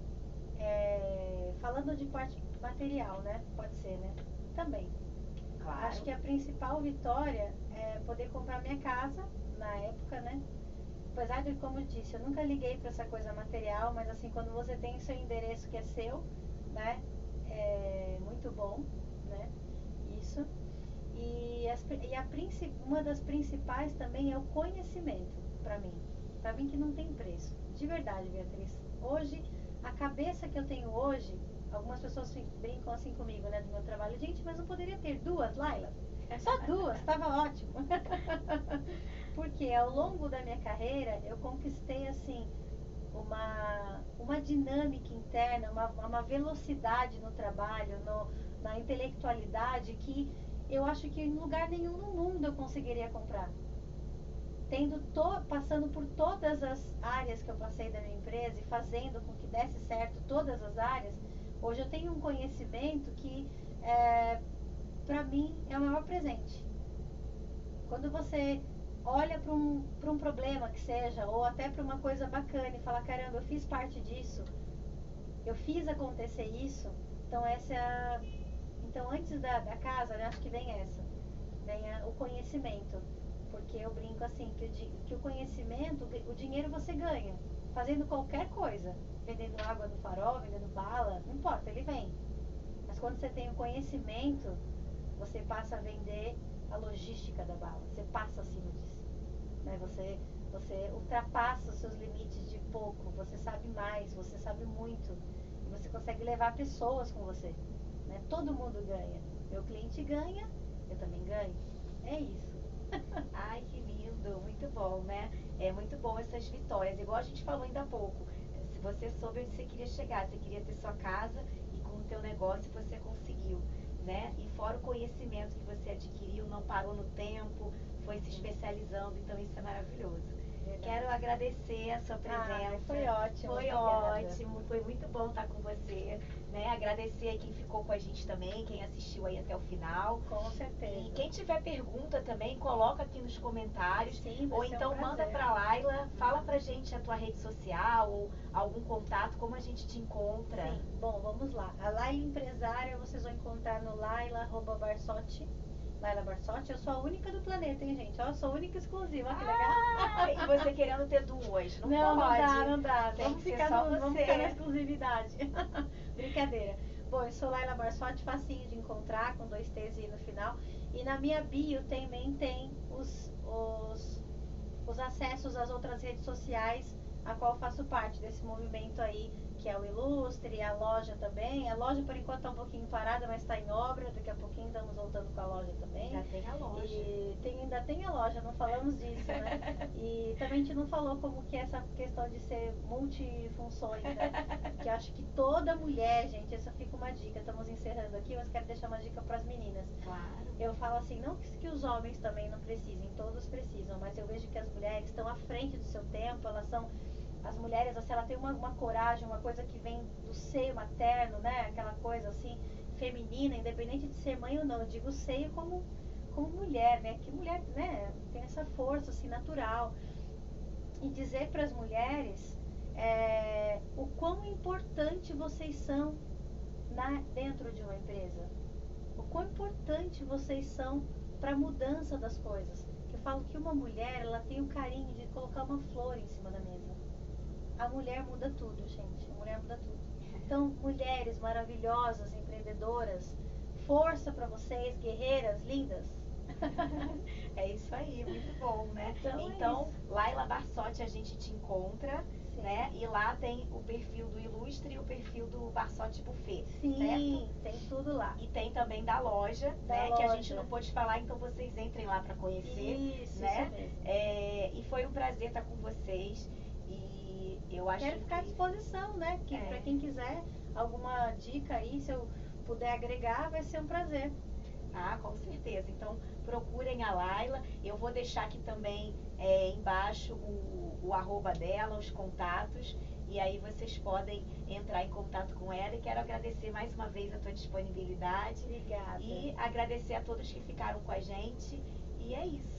falando de parte material, né? Pode ser, né? Também. Claro. Acho que a principal vitória é poder comprar minha casa na época, né? Apesar de, como eu disse, eu nunca liguei para essa coisa material, mas assim, quando você tem o seu endereço que é seu, né, é muito bom, né, isso. Uma das principais também é o conhecimento, para mim que não tem preço, de verdade, Beatriz. Hoje, a cabeça que eu tenho hoje, algumas pessoas brincam assim comigo, né, do meu trabalho, gente, mas não poderia ter duas, Laila? Só duas, estava ótimo. Porque ao longo da minha carreira eu conquistei assim uma dinâmica interna, uma velocidade no trabalho, na intelectualidade que eu acho que em lugar nenhum no mundo eu conseguiria comprar. Passando por todas as áreas que eu passei da minha empresa e fazendo com que desse certo todas as áreas, hoje eu tenho um conhecimento que para mim é o maior presente. Quando você olha para um problema que seja, ou até para uma coisa bacana e fala, caramba, eu fiz parte disso, eu fiz acontecer isso, então então antes da casa, né, acho que vem o conhecimento, porque eu brinco assim, que o conhecimento, o dinheiro você ganha, fazendo qualquer coisa, vendendo água no farol, vendendo bala, não importa, ele vem, mas quando você tem o conhecimento, você passa a vender a logística da bala, você passa acima disso, né? Você ultrapassa os seus limites de pouco, você sabe mais, você sabe muito, e você consegue levar pessoas com você, né? Todo mundo ganha, meu cliente ganha, eu também ganho, é isso. Ai, que lindo, muito bom, né? É muito bom essas vitórias, igual a gente falou ainda há pouco, se você soube onde você queria chegar, você queria ter sua casa e com o teu negócio você conseguiu. Né? E fora o conhecimento que você adquiriu, não parou no tempo, foi se especializando, então isso é maravilhoso. Verdade. Quero agradecer a sua presença. Foi ótimo. Foi obrigada. ótimo, foi muito bom estar com você. Né? Agradecer aí quem ficou com a gente também, quem assistiu aí até o final. Com certeza. E quem tiver pergunta também, coloca aqui nos comentários. Sim, ou então manda pra Laila, fala pra gente a tua rede social ou algum contato, como a gente te encontra. Sim, bom, vamos lá. A Laila Empresária vocês vão encontrar no Laila@Barsotti. Laila Barsotti, eu sou a única do planeta, hein, gente? Eu sou a única exclusiva, que legal. E você querendo ter duas, não pode. Não dá. Tem Vamos que ser ficar só você. Vamos ficar na exclusividade. Brincadeira. Bom, eu sou Laila Barsotti, facinho de encontrar, com 2 T's no final. E na minha bio também tem os acessos às outras redes sociais, a qual eu faço parte desse movimento aí, que é o Ilustre, a loja também. A loja por enquanto está um pouquinho parada, mas está em obra, daqui a pouquinho estamos voltando com a loja também. Já tem a loja. E tem ainda ainda tem a loja, não falamos disso, né? E também a gente não falou como que é essa questão de ser multifunções, né? Que eu acho que toda mulher, gente, essa fica uma dica. Estamos encerrando aqui, mas quero deixar uma dica para as meninas. Claro. Eu falo assim, não que os homens também não precisem, todos precisam, mas eu vejo que as mulheres estão à frente do seu tempo, elas são... As mulheres, assim, ela tem uma coragem, uma coisa que vem do seio materno, né? Aquela coisa assim, feminina, independente de ser mãe ou não. Eu digo seio como mulher, né? Que mulher, né? Tem essa força, assim, natural. E dizer para as mulheres o quão importante vocês são dentro de uma empresa. O quão importante vocês são para a mudança das coisas. Eu falo que uma mulher, ela tem o carinho de colocar uma flor em cima da mesa. A mulher muda tudo, gente. A mulher muda tudo. Então, mulheres maravilhosas, empreendedoras, força para vocês, guerreiras lindas. É isso aí, muito bom, né? Então Laila Barsotti, a gente te encontra, sim, né? E lá tem o perfil do Ilustre e o perfil do Barsotti Buffet, sim, certo? tem tudo lá. E tem também da loja, né? Que a gente não pôde falar, então vocês entrem lá para conhecer, isso, né? Isso mesmo. E foi um prazer estar com vocês. E eu acho Quero ficar à disposição, né? Para quem quiser alguma dica aí, se eu puder agregar, vai ser um prazer. Ah, com certeza. Então, procurem a Laila. Eu vou deixar aqui também embaixo o arroba dela, os contatos. E aí vocês podem entrar em contato com ela. E quero agradecer mais uma vez a tua disponibilidade. Obrigada. E agradecer a todos que ficaram com a gente. E é isso.